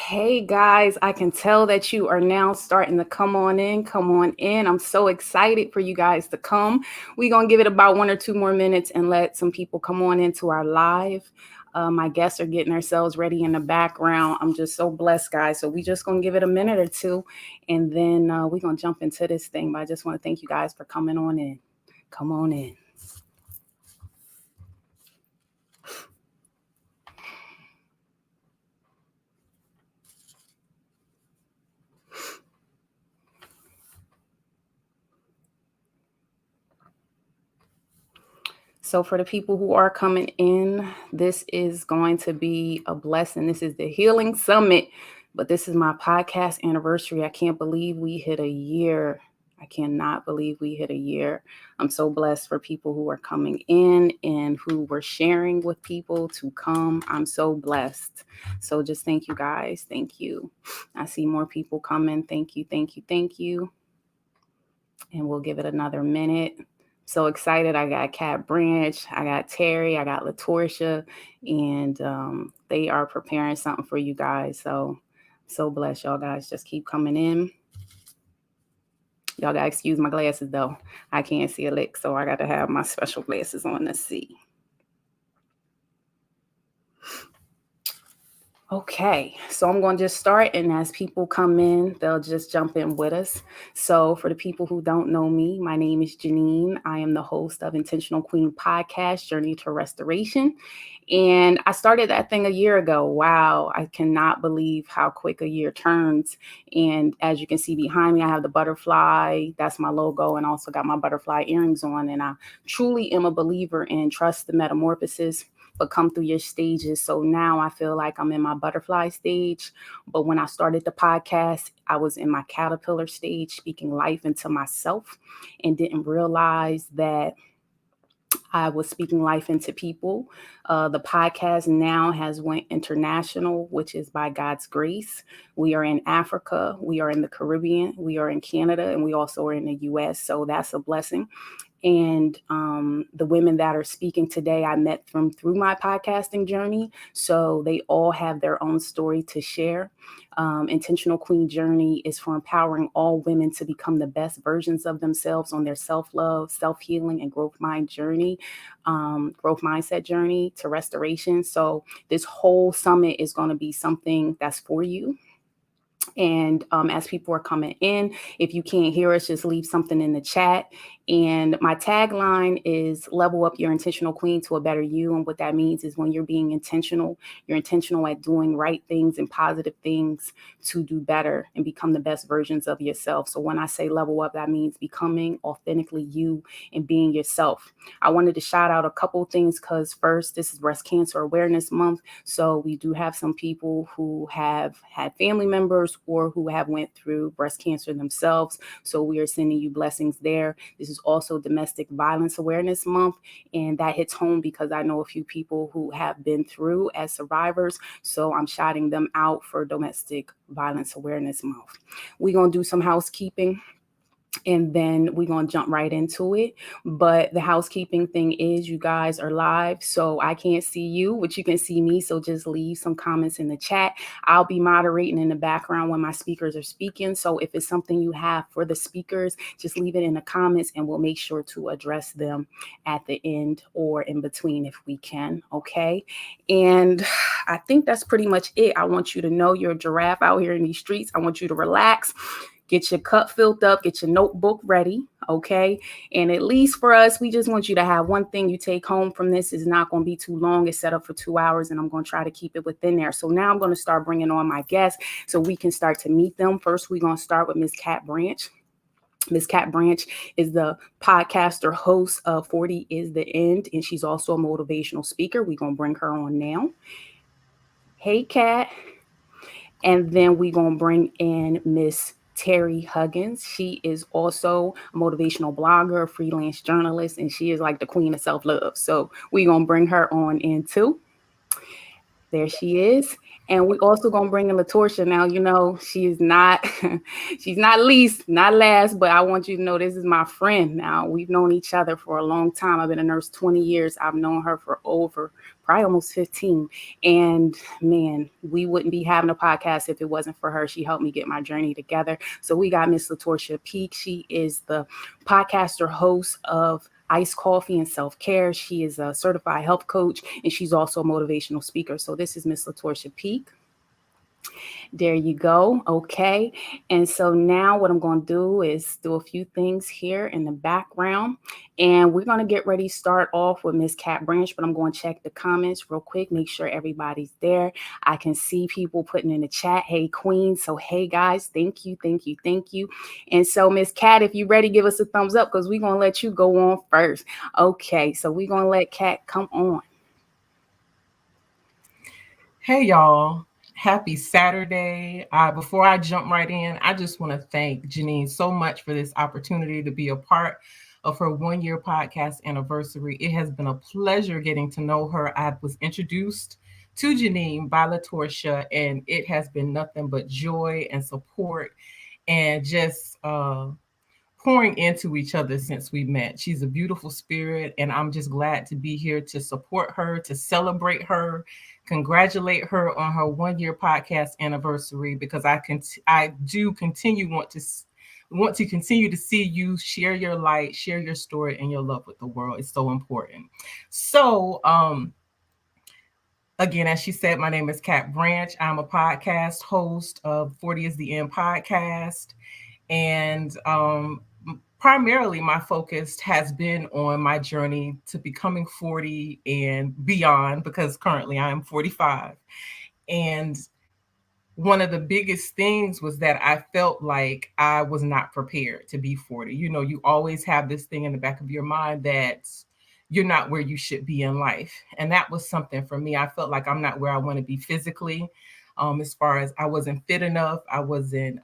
Hey guys, I can tell that you are now starting to come on in. Come on in. I'm so excited for you guys to come. We're going to give it about 1 or 2 more minutes and let some people come on into our live. My guests are getting themselves ready in the background. I'm just so blessed, guys. So we just going to give it a minute or two and then we're going to jump into this thing. But I just want to thank you guys for coming on in. Come on in. So, for the people who are coming in, this is going to be a blessing. This is the Healing Summit, but this is my podcast anniversary. I can't believe we hit a year. I cannot believe we hit a year. I'm so blessed for people who are coming in and who were sharing with people to come. I'm so blessed. So, just thank you guys. Thank you. I see more people coming. Thank you. Thank you. Thank you. And we'll give it another minute. So excited. I got Cat Branch, I got Terry, I got LaTorsha, and they are preparing something for you guys. So bless y'all guys. Just keep coming in. Y'all gotta excuse my glasses though. I can't see a lick, so I got to have my special glasses on to see. Okay, so I'm going to just start, and as people come in, they'll just jump in with us. So, for the people who don't know me, my name is Jineen. I am the host of Intentional Queen Podcast, Journey to Restoration. And I started that thing a year ago. Wow, I cannot believe how quick a year turns. And as you can see behind me, I have the butterfly. That's my logo, and also got my butterfly earrings on. And I truly am a believer in trust the metamorphosis, but come through your stages. So now I feel like I'm in my butterfly stage. But when I started the podcast, I was in my caterpillar stage, speaking life into myself, and didn't realize that I was speaking life into people. The podcast now has went international, which is by God's grace. We are in Africa, we are in the Caribbean, we are in Canada, and we also are in the US. So that's a blessing. And the women that are speaking today, I met them through my podcasting journey. So they all have their own story to share. Intentional Queen Journey is for empowering all women to become the best versions of themselves on their self-love, self-healing, and growth mindset journey to restoration. So this whole summit is going to be something that's for you. And as people are coming in, if you can't hear us, just leave something in the chat. And my tagline is level up your intentional queen to a better you. And what that means is when you're being intentional, you're intentional at doing right things and positive things to do better and become the best versions of yourself. So when I say level up, that means becoming authentically you and being yourself. I wanted to shout out a couple of things because first, this is Breast Cancer Awareness Month. So we do have some people who have had family members or who have went through breast cancer themselves. So we are sending you blessings there. This is also Domestic Violence Awareness Month, and that hits home because I know a few people who have been through as survivors. So I'm shouting them out for Domestic Violence Awareness Month. We're going to do some housekeeping, and then we're going to jump right into it. But the housekeeping thing is you guys are live, so I can't see you, but you can see me. So just leave some comments in the chat. I'll be moderating in the background when my speakers are speaking. So if it's something you have for the speakers, just leave it in the comments and we'll make sure to address them at the end or in between if we can. Okay. And I think that's pretty much it. I want you to know you're a giraffe out here in these streets. I want you to relax. Get your cup filled up, get your notebook ready, okay? And at least for us, we just want you to have one thing you take home from this. It's not going to be too long. It's set up for 2 hours, and I'm going to try to keep it within there. So now I'm going to start bringing on my guests so we can start to meet them. First, we're going to start with Miss Cat Branch. Miss Cat Branch is the podcaster host of 40 is the End, and she's also a motivational speaker. We're going to bring her on now. Hey, Cat. And then we're going to bring in Miss Terry Huggins. She is also a motivational blogger, freelance journalist, and she is like the queen of self-love. So we're going to bring her on in too. There she is. And we also gonna bring in LaTorsha. Now, she is not she's not least, not last, but I want you to know this is my friend now. We've known each other for a long time. I've been a nurse 20 years. I've known her for over probably almost 15. And man, we wouldn't be having a podcast if it wasn't for her. She helped me get my journey together. So we got Miss LaTorsha Peak. She is the podcaster host of Iced Coffee and Self-Care. She is a certified health coach, and she's also a motivational speaker. So this is Miss LaTorsha Peak. There you go. Okay. And so now what I'm going to do is do a few things here in the background. And we're going to get ready to start off with Miss Cat Branch, but I'm going to check the comments real quick, make sure everybody's there. I can see people putting in the chat, hey, Queen. So, hey, guys, thank you, thank you, thank you. And so, Miss Cat, if you're ready, give us a thumbs up because we're going to let you go on first. Okay. So we're going to let Cat come on. Hey, y'all. Happy Saturday. Before I jump right in, I just want to thank Jineen so much for this opportunity to be a part of her 1-year podcast anniversary. It has been a pleasure getting to know her. I was introduced to Jineen by LaTorsha, and it has been nothing but joy and support and just pouring into each other since we met. She's a beautiful spirit, and I'm just glad to be here to support her, to celebrate her, congratulate her on her 1-year podcast anniversary, because I do want to continue to see you share your light, share your story and your love with the world. It's so important. So, again, as she said, my name is Cat Branch. I'm a podcast host of 40 is the End podcast. And primarily my focus has been on my journey to becoming 40 and beyond, because currently I am 45. And one of the biggest things was that I felt like I was not prepared to be 40. You always have this thing in the back of your mind that you're not where you should be in life. And that was something for me. I felt like I'm not where I want to be physically, as far as I wasn't fit enough. I wasn't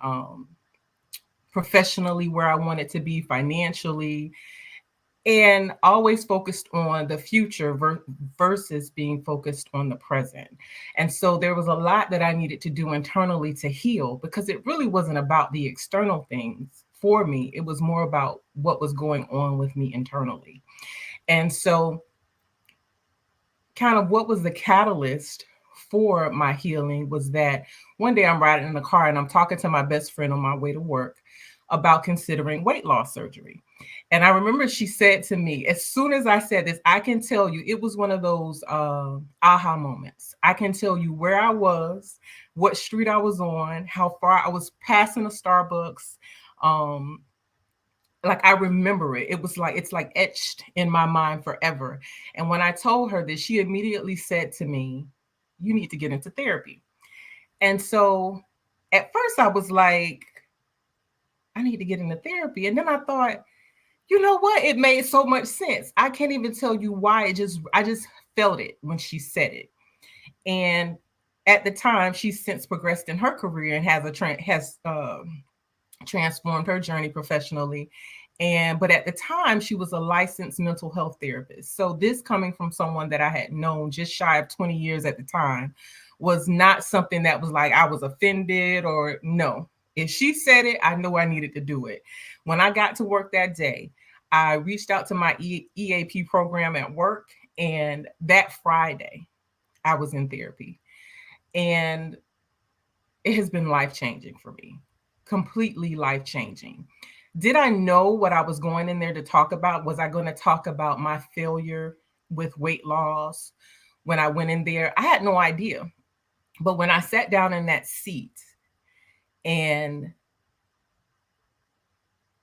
professionally where I wanted to be, financially, and always focused on the future versus being focused on the present. And so there was a lot that I needed to do internally to heal, because it really wasn't about the external things for me. It was more about what was going on with me internally. And so kind of what was the catalyst for my healing was that one day I'm riding in the car and I'm talking to my best friend on my way to work about considering weight loss surgery. And I remember she said to me, as soon as I said this, I can tell you, it was one of those aha moments. I can tell you where I was, what street I was on, how far I was passing a Starbucks. Like I remember it. It's like etched in my mind forever. And when I told her this, she immediately said to me, you need to get into therapy. And so at first I was like, I need to get into therapy. And then I thought, you know what? It made so much sense. I can't even tell you why. I just felt it when she said it. And at the time, she's since progressed in her career and has transformed her journey professionally. But at the time, she was a licensed mental health therapist. So this, coming from someone that I had known just shy of 20 years at the time, was not something that was like I was offended, or no. If she said it, I know I needed to do it. When I got to work that day, I reached out to my EAP program at work, and that Friday, I was in therapy. And it has been life-changing for me, completely life-changing. Did I know what I was going in there to talk about? Was I going to talk about my failure with weight loss when I went in there? I had no idea. But when I sat down in that seat and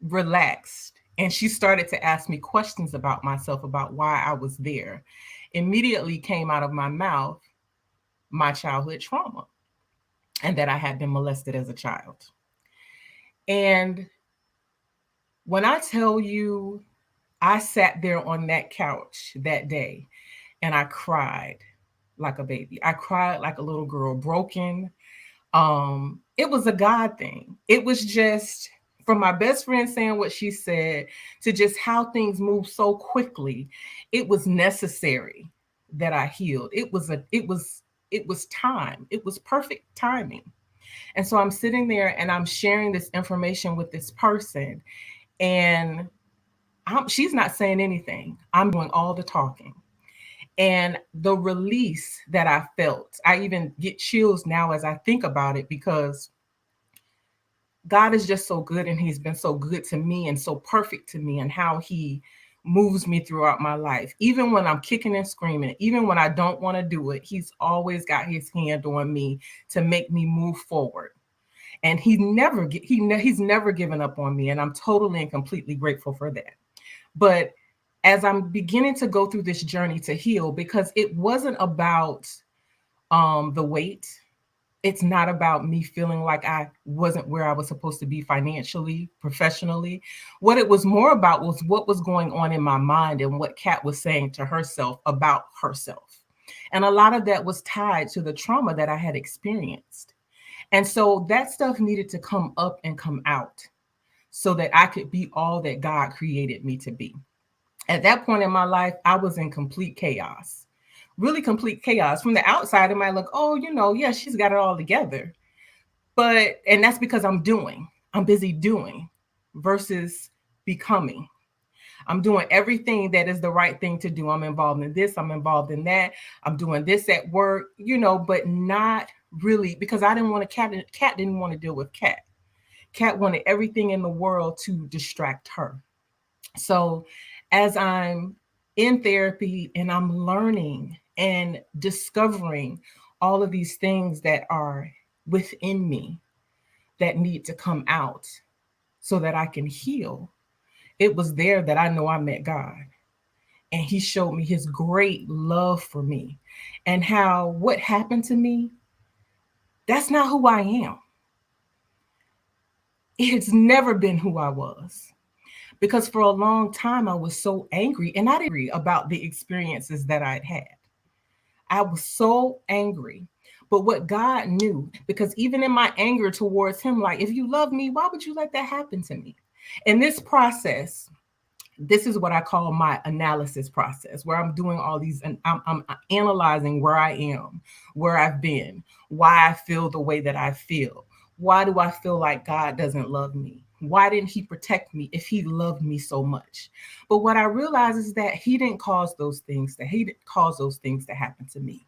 relaxed, and she started to ask me questions about myself, about why I was there, immediately came out of my mouth my childhood trauma, and that I had been molested as a child. And when I tell you, I sat there on that couch that day and I cried like a baby. I cried like a little girl, broken. It was a God thing. It was just from my best friend saying what she said to just how things move so quickly. It was necessary that I healed. It was it was time. It was perfect timing. And so I'm sitting there and I'm sharing this information with this person, and she's not saying anything. I'm doing all the talking. And the release that I felt, I even get chills now as I think about it, because God is just so good, and He's been so good to me and so perfect to me, and how He moves me throughout my life. Even when I'm kicking and screaming, even when I don't want to do it, He's always got His hand on me to make me move forward. And he's never given up on me, and I'm totally and completely grateful for that. But as I'm beginning to go through this journey to heal, because it wasn't about the weight, it's not about me feeling like I wasn't where I was supposed to be financially, professionally. What it was more about was what was going on in my mind and what Kat was saying to herself about herself. And a lot of that was tied to the trauma that I had experienced. And so that stuff needed to come up and come out so that I could be all that God created me to be. At that point in my life, I was in complete chaos, really complete chaos. From the outside, it might look, oh, yeah, she's got it all together. And that's because I'm busy doing versus becoming. I'm doing everything that is the right thing to do. I'm involved in this, I'm involved in that. I'm doing this at work, but not really, because I didn't want to, Cat didn't want to deal with Cat. Cat wanted everything in the world to distract her. So as I'm in therapy and I'm learning and discovering all of these things that are within me that need to come out so that I can heal, it was there that I know I met God. And He showed me His great love for me, and how what happened to me, that's not who I am. It's never been who I was. Because for a long time, I was so angry, and I didn't agree about the experiences that I'd had. I was so angry. But what God knew, because even in my anger towards Him, like, if you love me, why would you let that happen to me? In this process, this is what I call my analysis process, where I'm doing all these, and I'm analyzing where I am, where I've been, why I feel the way that I feel. Why do I feel like God doesn't love me? Why didn't He protect me if He loved me so much? But what I realize is that He didn't cause those things, to happen to me.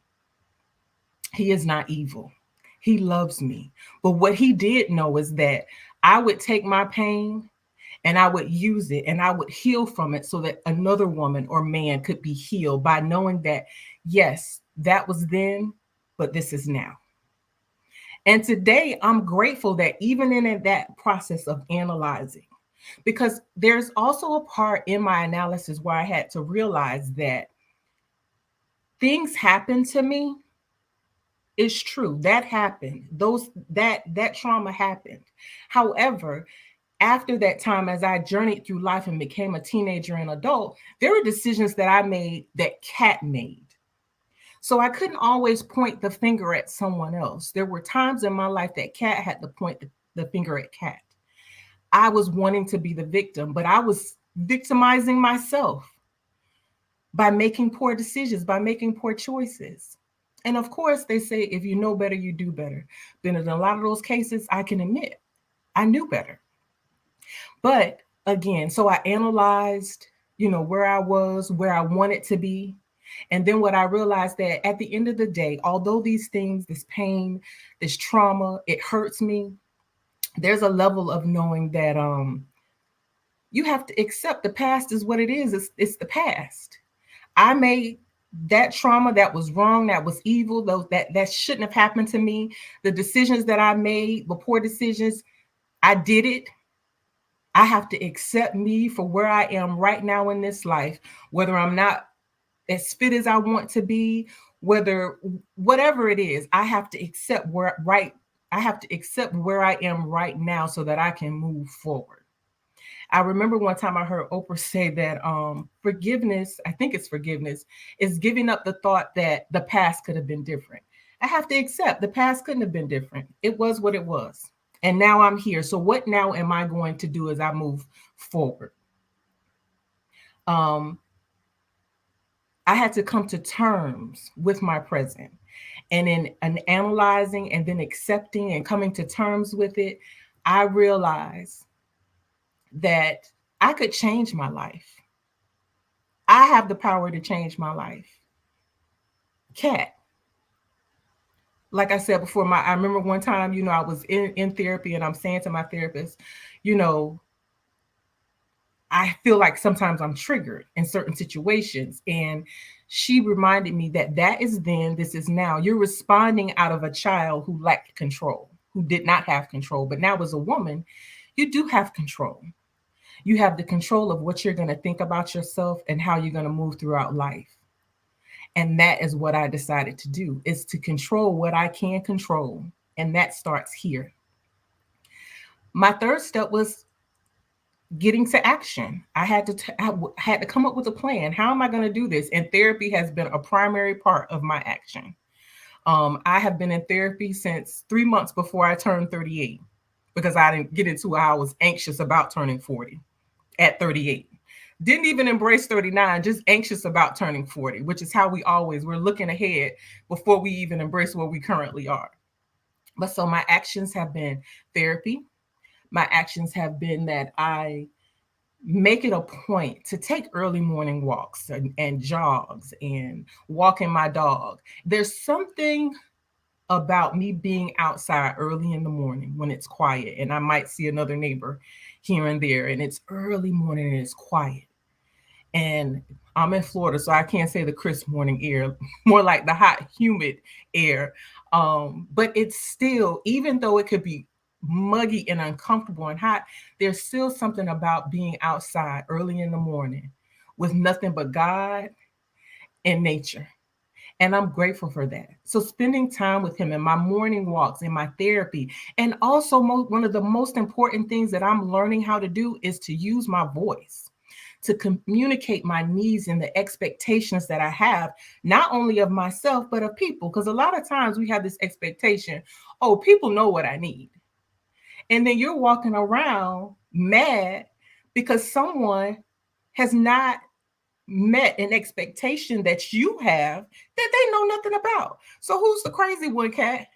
He is not evil. He loves me. But what He did know is that I would take my pain and I would use it and I would heal from it so that another woman or man could be healed, by knowing that, yes, that was then, but this is now. And today I'm grateful that even in that process of analyzing, because there's also a part in my analysis where I had to realize that things happen to me. It's true that happened. That trauma happened. However, after that time, as I journeyed through life and became a teenager and adult, there were decisions that I made that Kat made. So I couldn't always point the finger at someone else. There were times in my life that Kat had to point the finger at Kat. I was wanting to be the victim, but I was victimizing myself by making poor decisions, by making poor choices. And of course, they say if you know better, you do better. Then in a lot of those cases, I can admit I knew better. But again, so I analyzed, where I was, where I wanted to be. And then what I realized, that at the end of the day, although these things, this pain, this trauma, it hurts me, there's a level of knowing that you have to accept the past is what it is. It's the past. I made that trauma that was wrong, that was evil, those that shouldn't have happened to me. The decisions that I made were poor decisions. I did it. I have to accept me for where I am right now in this life, whether I'm not as fit as I want to be, whether whatever it is, I have to accept where I am right now so that I can move forward. I remember one time I heard Oprah say that forgiveness, I think it's forgiveness, is giving up the thought that the past could have been different. I have to accept the past couldn't have been different. It was what it was. And now I'm here. So what now am I going to do as I move forward? Um, I had to come to terms with my present. And in an analyzing and then accepting and coming to terms with it, I realized that I could change my life. I have the power to change my life. Cat, like I said before, I remember one time, I was in therapy and I'm saying to my therapist, you know, I feel like sometimes I'm triggered in certain situations. And she reminded me that that is then, this is now. You're responding out of a child who lacked control, who did not have control. But now, as a woman, you do have control. You have the control of what you're going to think about yourself and how you're going to move throughout life. And that is what I decided to do, is to control what I can control. And that starts here. My third step was getting to action. I had to come up with a plan. How am I going to do this? And therapy has been a primary part of my action. I have been in therapy since 3 months before I turned 38, because I didn't get into how I was anxious about turning 40 at 38. Didn't even embrace 39, just anxious about turning 40, which is how we're looking ahead before we even embrace where we currently are. But so my actions have been therapy. My actions have been that I make it a point to take early morning walks and jogs and walking my dog. There's something about me being outside early in the morning when it's quiet, and I might see another neighbor here and there, and it's early morning and it's quiet. And I'm in Florida, so I can't say the crisp morning air, more like the hot, humid air. But it's still, even though it could be muggy and uncomfortable and hot, there's still something about being outside early in the morning with nothing but God and nature. And I'm grateful for that. So spending time with him in my morning walks, in my therapy, and also one of the most important things that I'm learning how to do is to use my voice to communicate my needs and the expectations that I have, not only of myself, but of people. Because a lot of times we have this expectation, oh, people know what I need. And then you're walking around mad because someone has not met an expectation that you have that they know nothing about. So who's the crazy one, Kat?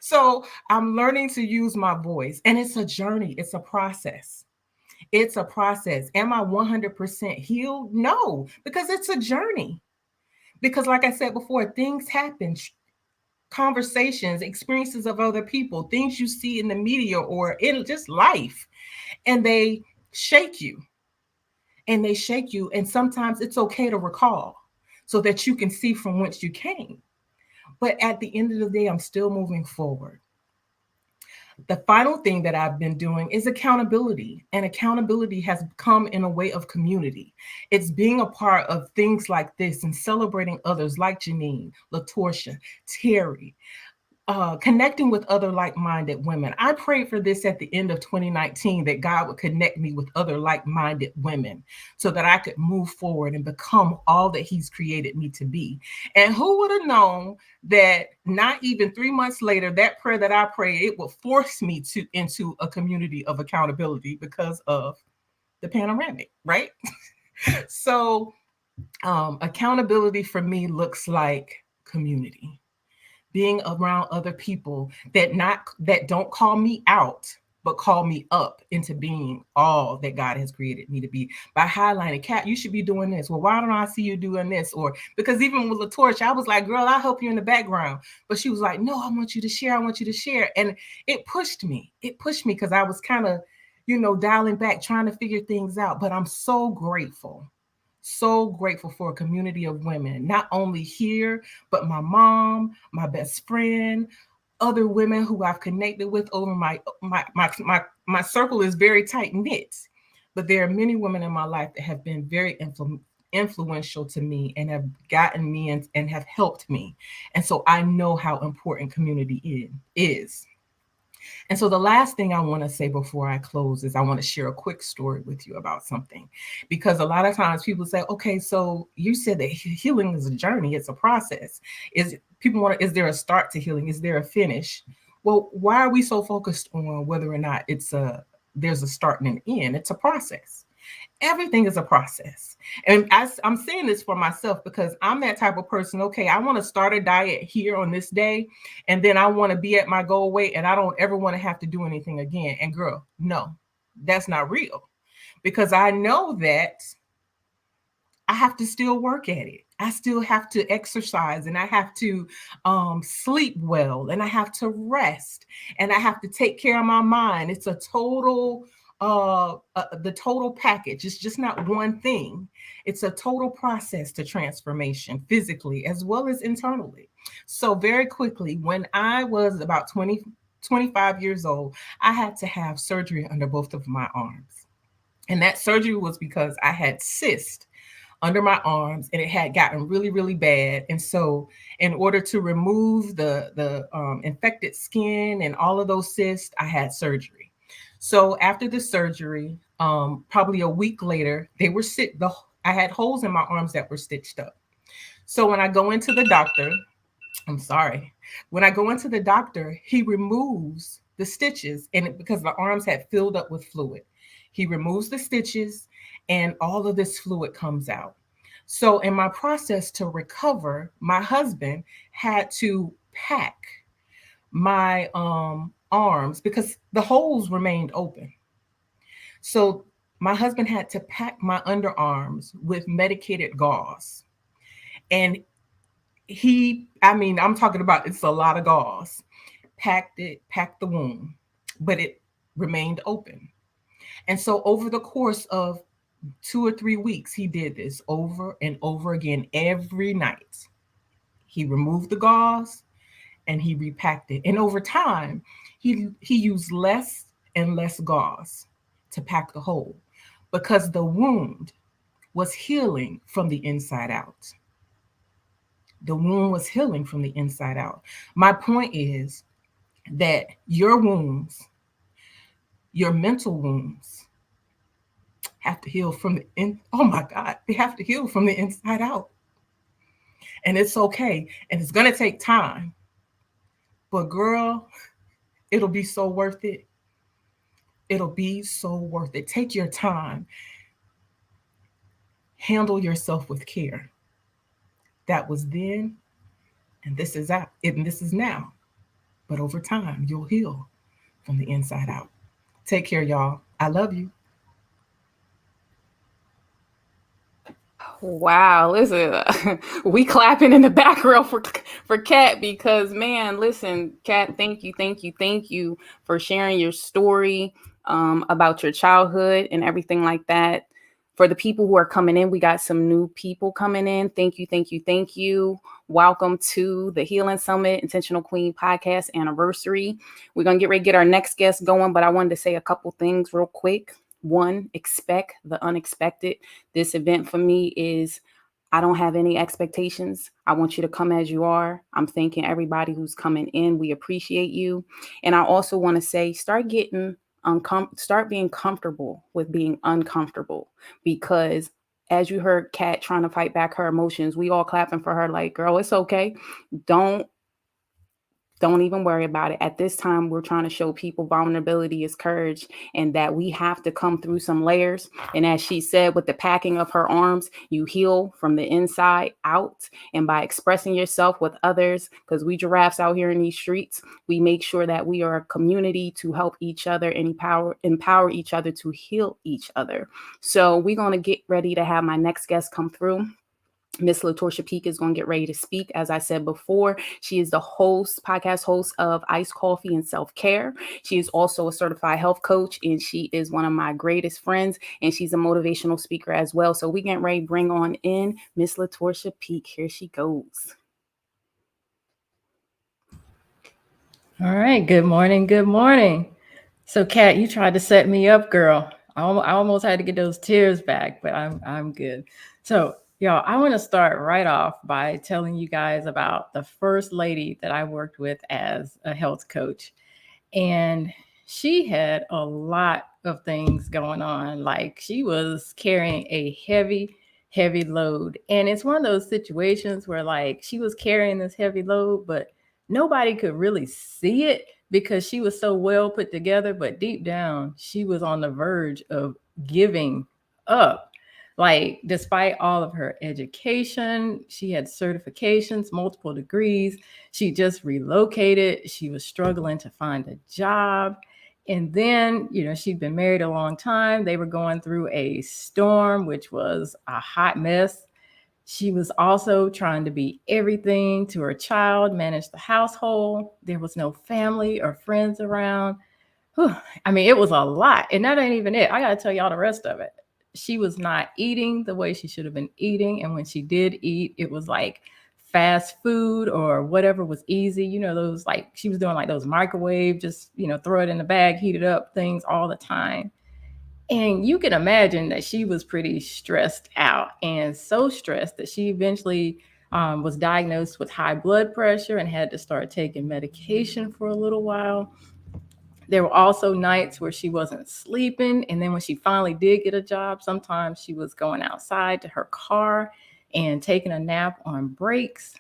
So I'm learning to use my voice, and it's a journey, it's a process. It's a process. Am I 100% healed? No, because it's a journey. Because, like I said before, things happen, conversations, experiences of other people, things you see in the media or in just life, and they shake you. And they shake you. And sometimes it's okay to recall so that you can see from whence you came. But at the end of the day, I'm still moving forward. The final thing that I've been doing is accountability. And accountability has come in a way of community. It's being a part of things like this and celebrating others like Jineen, LaTorsha, Terry, connecting with other like-minded women. I prayed for this at the end of 2019, that God would connect me with other like-minded women so that I could move forward and become all that he's created me to be. And who would have known that not even 3 months later, that prayer that I prayed, it would force me into a community of accountability because of the panoramic, right? So accountability for me looks like community, being around other people that don't call me out, but call me up into being all that God has created me to be, by highlighting, Kat, you should be doing this. Well, why don't I see you doing this? Or because even with LaTorsha, I was like, girl, I'll help you in the background. But she was like, no, I want you to share. I want you to share. And it pushed me. It pushed me because I was kind of, dialing back, trying to figure things out. But I'm so grateful for a community of women, not only here, but my mom, my best friend, other women who I've connected with over my circle is very tight knit. But there are many women in my life that have been very influential to me and have gotten me and have helped me. And so I know how important community is. And so the last thing I want to say before I close is I want to share a quick story with you about something. Because a lot of times people say, okay, so you said that healing is a journey, it's a process. Is there a start to healing? Is there a finish? Well, why are we so focused on whether or not there's a start and an end? It's a process. Everything is a process. And I'm saying this for myself because I'm that type of person. Okay, I want to start a diet here on this day, and then I want to be at my goal weight, and I don't ever want to have to do anything again. And girl, no, that's not real, because I know that I have to still work at it. I still have to exercise, and I have to sleep well, and I have to rest, and I have to take care of my mind. It's a total, the total package. It's just not one thing. It's a total process to transformation, physically as well as internally. So very quickly, when I was about 25 years old, I had to have surgery under both of my arms. And that surgery was because I had cysts under my arms, and it had gotten really, really bad. And so in order to remove the infected skin and all of those cysts, I had surgery. So after the surgery, probably a week later, they were sick. I had holes in my arms that were stitched up. So when I go into the doctor, I'm sorry. When I go into the doctor, he removes the stitches, and because the arms had filled up with fluid, he removes the stitches, and all of this fluid comes out. So, in my process to recover, my husband had to pack my arms because the holes remained open. So, my husband had to pack my underarms with medicated gauze. And I mean, I'm talking about, it's a lot of gauze. Packed the wound, but it remained open. And so over the course of 2 or 3 weeks, he did this over and over again every night. He removed the gauze and he repacked it. And over time, he used less and less gauze to pack the hole because the wound was healing from the inside out. The wound was healing from the inside out. My point is that your wounds, your mental wounds, have to heal from the in. Oh my God, they have to heal from the inside out. And it's okay. And it's going to take time. But girl, it'll be so worth it. It'll be so worth it. Take your time. Handle yourself with care. That was then, and this is out, and this is now. But over time, you'll heal from the inside out. Take care, y'all. I love you. Wow, listen, we clapping in the background for Kat because man, listen, Kat, thank you for sharing your story about your childhood and everything like that. For the people who are coming in, we got some new people coming in. Thank you. Welcome to the Healing Summit Intentional Queen podcast anniversary. We're gonna get ready to get our next guest going, but I wanted to say a couple things real quick. One, expect the unexpected. This event for me is I don't have any expectations. I want you to come as you are. I'm thanking everybody who's coming in. We appreciate you. And I also want to say start being comfortable with being uncomfortable, because as you heard Kat trying to fight back her emotions, we all clapping for her like, girl, it's okay. Don't even worry about it. At this time, we're trying to show people vulnerability is courage and that we have to come through some layers. And as she said, with the packing of her arms, you heal from the inside out. And by expressing yourself with others, because we giraffes out here in these streets, we make sure that we are a community to help each other and empower each other to heal each other. So we're going to get ready to have my next guest come through. Miss LaTorsha Peak is going to get ready to speak. As I said before, she is the podcast host of Iced Coffee and Self-Care. She is also a certified health coach, and she is one of my greatest friends, and she's a motivational speaker as well. So we getting ready to bring on in Miss LaTorsha Peak. Here she goes. All right. Good morning. Good morning. So, Kat, you tried to set me up, girl. I almost had to get those tears back, but I'm good. So, y'all, I want to start right off by telling you guys about the first lady that I worked with as a health coach. And she had a lot of things going on. Like she was carrying a heavy load. And it's one of those situations where like she was carrying this heavy load, but nobody could really see it because she was so well put together. But deep down, she was on the verge of giving up. Like, despite all of her education, she had certifications, multiple degrees. She just relocated. She was struggling to find a job. And then, she'd been married a long time. They were going through a storm, which was a hot mess. She was also trying to be everything to her child, manage the household. There was no family or friends around. Whew. I mean, it was a lot. And that ain't even it. I got to tell y'all the rest of it. She was not eating the way she should have been eating. And when she did eat, it was like fast food or whatever was easy. Those, like, she was doing like those microwave, just, throw it in the bag, heat it up things all the time. And you can imagine that she was pretty stressed out, and so stressed that she eventually was diagnosed with high blood pressure and had to start taking medication for a little while. There were also nights where she wasn't sleeping. And then when she finally did get a job, sometimes she was going outside to her car and taking a nap on breaks.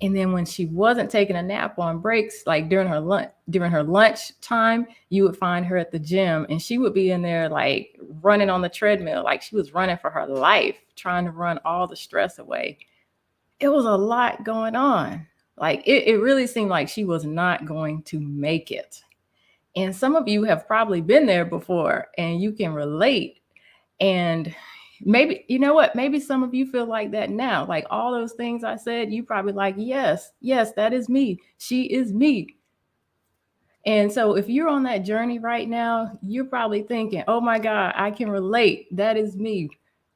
And then when she wasn't taking a nap on breaks, like during her lunch time, you would find her at the gym, and she would be in there like running on the treadmill, like she was running for her life, trying to run all the stress away. It was a lot going on. Like it really seemed like she was not going to make it. And some of you have probably been there before and you can relate. And maybe, you know what? Maybe some of you feel like that now. Like all those things I said, you probably like, yes, that is me. She is me. And so if you're on that journey right now, you're probably thinking, oh my God, I can relate. That is me.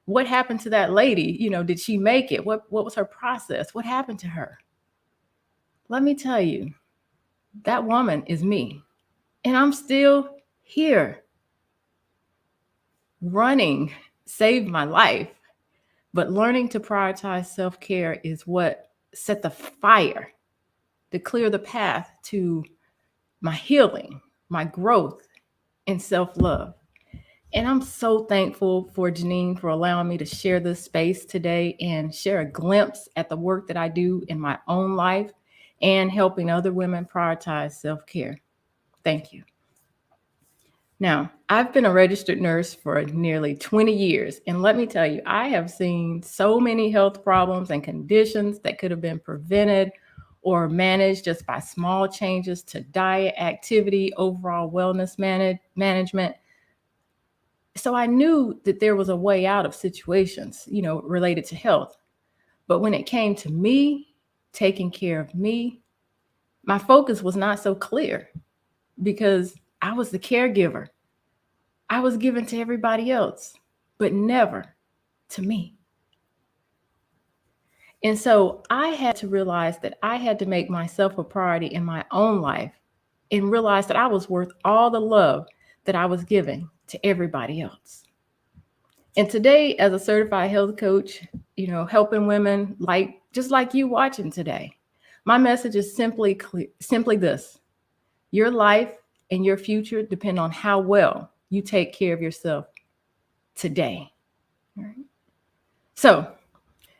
What happened to that lady? Did she make it? What was her process? What happened to her? Let me tell you, that woman is me. And I'm still here. Running saved my life, but learning to prioritize self-care is what set the fire to clear the path to my healing, my growth, and self-love. And I'm so thankful for Jineen for allowing me to share this space today and share a glimpse at the work that I do in my own life and helping other women prioritize self-care. Thank you. Now, I've been a registered nurse for nearly 20 years, and let me tell you, I have seen so many health problems and conditions that could have been prevented or managed just by small changes to diet, activity, overall wellness management. So I knew that there was a way out of situations, related to health. But when it came to me, taking care of me, my focus was not so clear because I was the caregiver. I was given to everybody else, but never to me. And so I had to realize that I had to make myself a priority in my own life and realize that I was worth all the love that I was giving to everybody else. And today, as a certified health coach, helping women just like you watching today, my message is simply this: your life and your future depend on how well you take care of yourself today. All right. So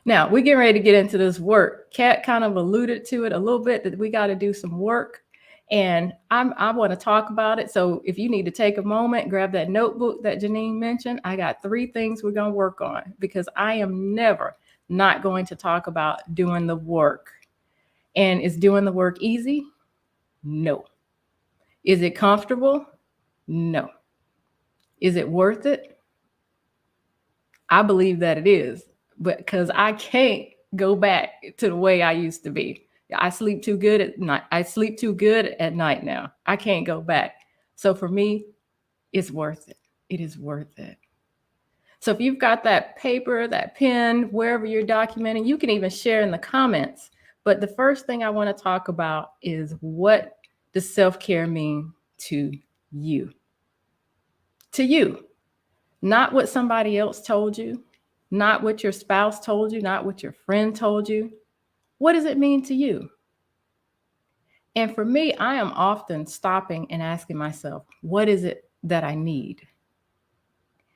now we're getting ready to get into this work. Kat kind of alluded to it a little bit, that we got to do some work. And I want to talk about it. So if you need to take a moment, grab that notebook that Jineen mentioned. I got 3 things we're going to work on, because I am never not going to talk about doing the work. And is doing the work easy? No. Is it comfortable? No. Is it worth it? I believe that it is, but because I can't go back to the way I used to be. I sleep too good at night. I sleep too good at night now. I can't go back. So for me, it's worth it. It is worth it. So if you've got that paper, that pen, wherever you're documenting, you can even share in the comments. But the first thing I want to talk about is, what does self-care mean to you? To you. Not what somebody else told you, not what your spouse told you, not what your friend told you. What does it mean to you? And for me, I am often stopping and asking myself, what is it that I need?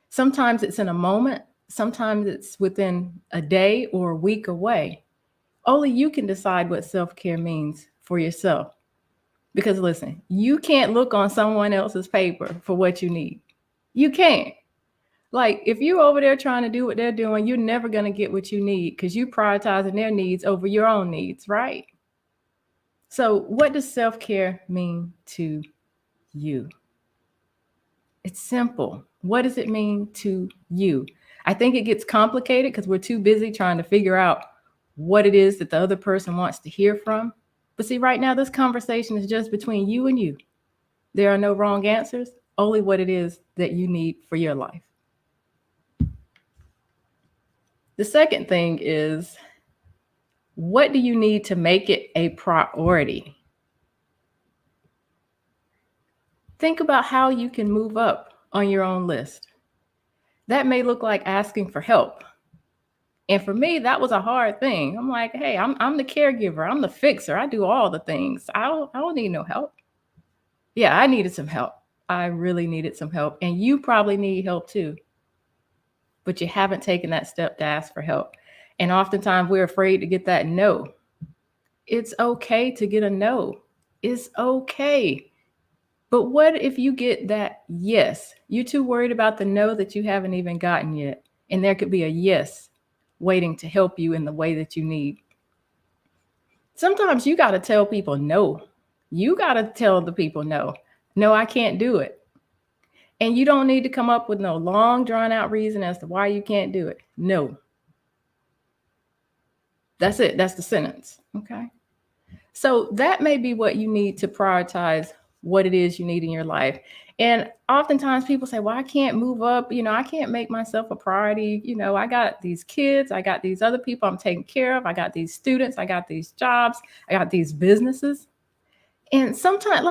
Sometimes it's in a moment. Sometimes it's within a day or a week away. Only you can decide what self-care means for yourself. Because listen, you can't look on someone else's paper for what you need. You can't. Like, if you over there trying to do what they're doing, you're never going to get what you need because you prioritizing their needs over your own needs, right? So what does self-care mean to you? It's simple. What does it mean to you? I think it gets complicated because we're too busy trying to figure out what it is that the other person wants to hear from. But see, right now, this conversation is just between you and you. There are no wrong answers, only what it is that you need for your life. The second thing is, what do you need to make it a priority? Think about how you can move up on your own list. That may look like asking for help. And for me, that was a hard thing. I'm like, hey, I'm the caregiver. I'm the fixer. I do all the things. I don't need no help. Yeah, I needed some help. I really needed some help. And you probably need help too. But you haven't taken that step to ask for help. And oftentimes we're afraid to get that no. It's okay to get a no. It's okay. But what if you get that yes? You're too worried about the no that you haven't even gotten yet. And there could be a yes waiting to help you in the way that you need. Sometimes you got to tell people no. You got to tell the people no. No, I can't do it. And you don't need to come up with no long drawn out reason as to why you can't do it. No. That's it. That's the sentence. Okay. So that may be what you need to prioritize what it is you need in your life. And oftentimes people say, well, I can't move up. I can't make myself a priority. I got these kids. I got these other people I'm taking care of. I got these students. I got these jobs. I got these businesses. And sometimes,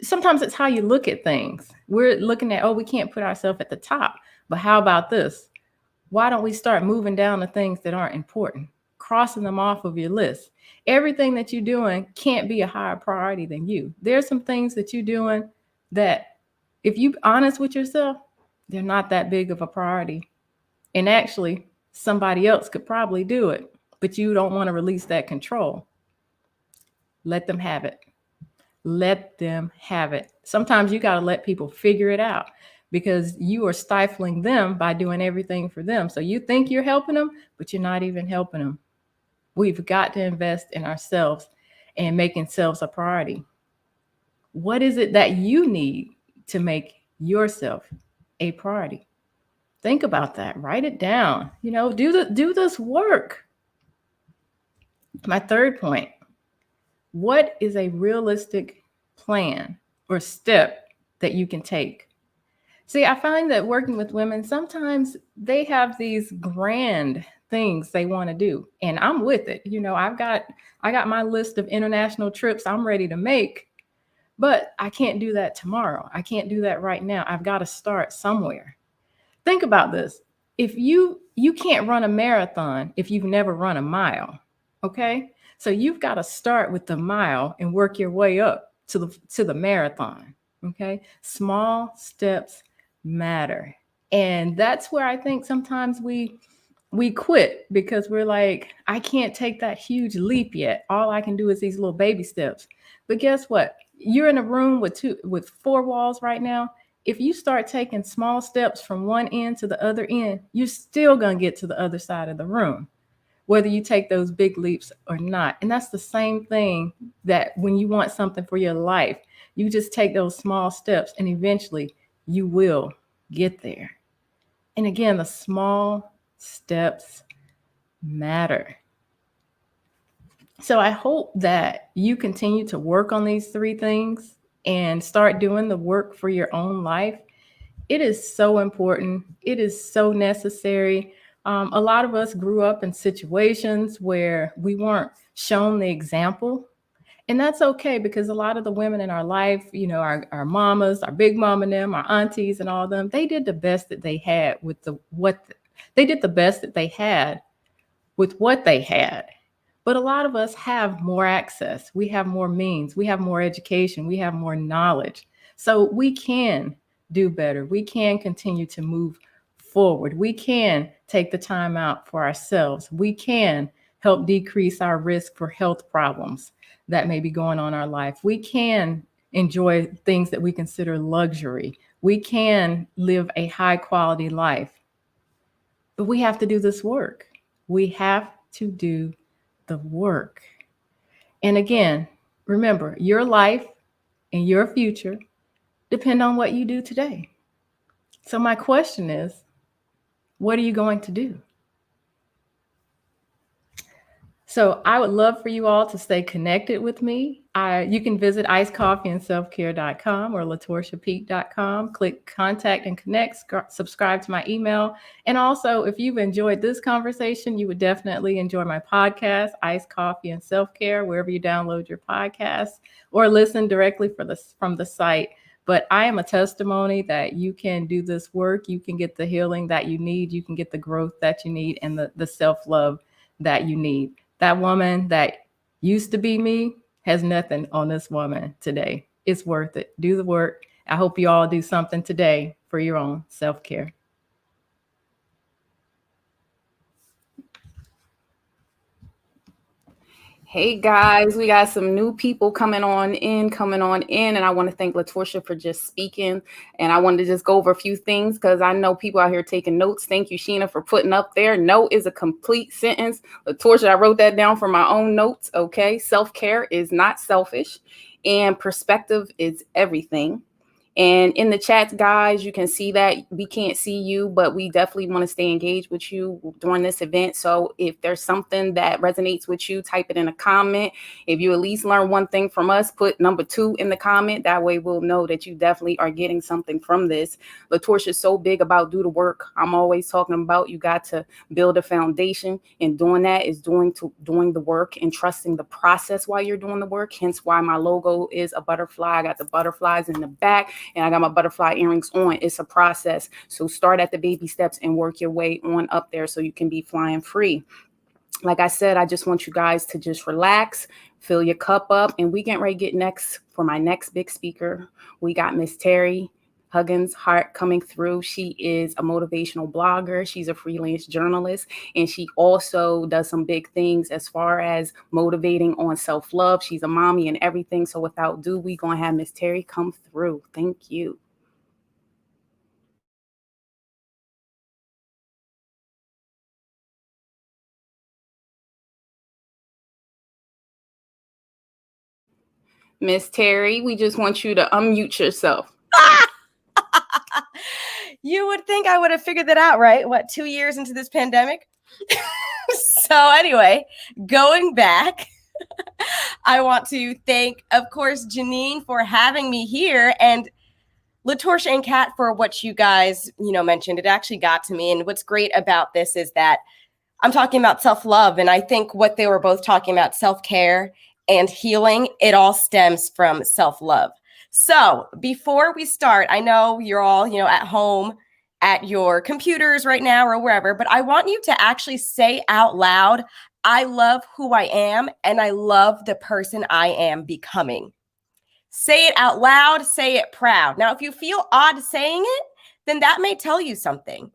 sometimes it's how you look at things. We're looking at, we can't put ourselves at the top. But how about this? Why don't we start moving down the things that aren't important, crossing them off of your list? Everything that you're doing can't be a higher priority than you. There's some things that you're doing that, if you're honest with yourself, they're not that big of a priority. And actually, somebody else could probably do it, but you don't want to release that control. Let them have it. Let them have it. Sometimes you got to let people figure it out because you are stifling them by doing everything for them. So you think you're helping them, but you're not even helping them. We've got to invest in ourselves and making selves a priority. What is it that you need to make yourself a priority? Think about that. Write it down. Do this work. My third point. What is a realistic plan or step that you can take? See, I find that working with women, sometimes they have these grand things they want to do, and I'm with it. I got my list of international trips I'm ready to make, but I can't do that tomorrow. I can't do that right now. I've got to start somewhere. Think about this. If you can't run a marathon if you've never run a mile, okay? So you've got to start with the mile and work your way up to the marathon, okay? Small steps matter. And that's where I think sometimes we quit because we're like, I can't take that huge leap yet. All I can do is these little baby steps. But guess what? You're in a room with 4 walls right now. If you start taking small steps from one end to the other end, you're still going to get to the other side of the room, whether you take those big leaps or not. And that's the same thing that when you want something for your life, you just take those small steps and eventually you will get there. And again, the small steps matter. So I hope that you continue to work on these 3 things and start doing the work for your own life. It is so important. It is so necessary. A lot of us grew up in situations where we weren't shown the example. And that's okay because a lot of the women in our life, our mamas, our big mom and them, our aunties and all of them, they did the best that they had with they did the best that they had with what they had. But a lot of us have more access. We have more means. We have more education. We have more knowledge. So we can do better. We can continue to move forward. We can take the time out for ourselves. We can help decrease our risk for health problems that may be going on in our life. We can enjoy things that we consider luxury. We can live a high quality life, but we have to do this work. We have to do the work. And again, remember, your life and your future depend on what you do today. So my question is, what are you going to do? So I would love for you all to stay connected with me. You can visit icecoffeeandselfcare.com or latorciapeak.com. Click contact and connect, subscribe to my email. And also, if you've enjoyed this conversation, you would definitely enjoy my podcast, Ice Coffee and Self-Care, wherever you download your podcasts, or listen directly from the site. But I am a testimony that you can do this work. You can get the healing that you need. You can get the growth that you need and the self-love that you need. That woman that used to be me has nothing on this woman today. It's worth it. Do the work. I hope you all do something today for your own self-care. Hey guys, we got some new people coming on in, and I want to thank LaTorsha for just speaking. And I wanted to just go over a few things because I know people out here taking notes. Thank you, Sheena, for putting up there. No is a complete sentence. LaTorsha, I wrote that down for my own notes. Okay, self-care is not selfish, and perspective is everything. And in the chat, guys, you can see that we can't see you, but we definitely want to stay engaged with you during this event. So if there's something that resonates with you, type it in a comment. If you at least learn one thing from us, put number 2 in the comment. That way we'll know that you definitely are getting something from this. LaTorsha is so big about do the work. I'm always talking about you got to build a foundation, and doing that is doing the work and trusting the process while you're doing the work. Hence why my logo is a butterfly. I got the butterflies in the back, and I got my butterfly earrings on. It's a process. So start at the baby steps and work your way on up there so you can be flying free. Like I said, I just want you guys to just relax, fill your cup up, and we getting ready to get next for my next big speaker. We got Miss Terry Huggins Hart coming through. She is a motivational blogger. She's a freelance journalist, and she also does some big things as far as motivating on self-love. She's a mommy and everything. So without ado, we going to have Miss Terry come through. Thank you. Miss Terry, we just want you to unmute yourself. You would think I would have figured that out, right? What, 2 years into this pandemic? So anyway, going back, I want to thank, of course, Jineen for having me here, and LaTorsha and Kat for what you guys, mentioned. It actually got to me. And what's great about this is that I'm talking about self-love. And I think what they were both talking about, self-care and healing, it all stems from self-love. So before we start, I know you're all, at home at your computers right now or wherever, but I want you to actually say out loud, I love who I am and I love the person I am becoming. Say it out loud, say it proud. Now, if you feel odd saying it, then that may tell you something.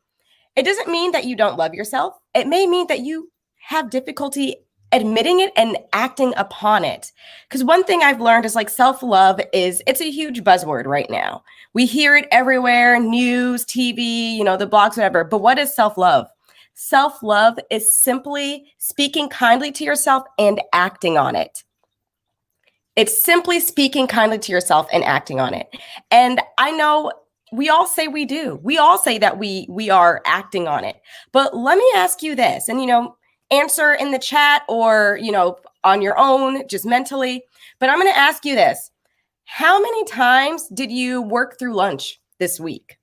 It doesn't mean that you don't love yourself. It may mean that you have difficulty admitting it and acting upon it. Because one thing I've learned is self-love it's a huge buzzword right now. We hear it everywhere, news, TV, the blogs, whatever. But what is self-love? Self-love is simply speaking kindly to yourself and acting on it. It's simply speaking kindly to yourself and acting on it. And I know we all say we do. We all say that we are acting on it. But let me ask you this, and answer in the chat or on your own, just mentally. But I'm going to ask you this: how many times did you work through lunch this week?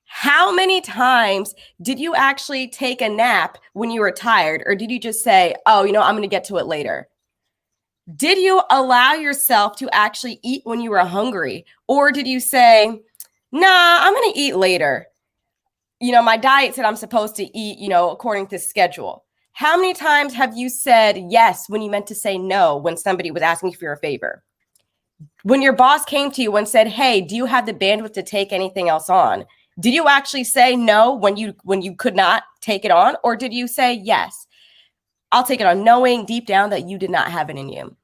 How many times did you actually take a nap when you were tired, or did you just say, "Oh, I'm going to get to it later"? Did you allow yourself to actually eat when you were hungry, or did you say, "Nah, I'm going to eat later"? My diet said I'm supposed to eat, according to schedule. How many times have you said yes when you meant to say no when somebody was asking you for a favor? When your boss came to you and said, "Hey, do you have the bandwidth to take anything else on?" Did you actually say no when you could not take it on? Or did you say, "Yes, I'll take it on," knowing deep down that you did not have it in you?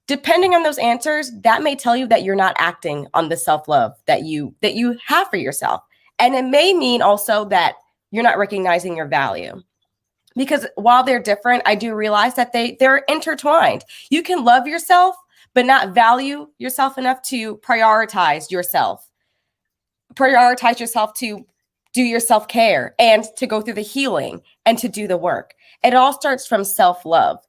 depending on those answers, that may tell you that you're not acting on the self-love that you have for yourself. And it may mean also that you're not recognizing your value. Because while they're different, I do realize that they're intertwined. You can love yourself, but not value yourself enough to prioritize yourself to do your self-care and to go through the healing and to do the work. It all starts from self-love.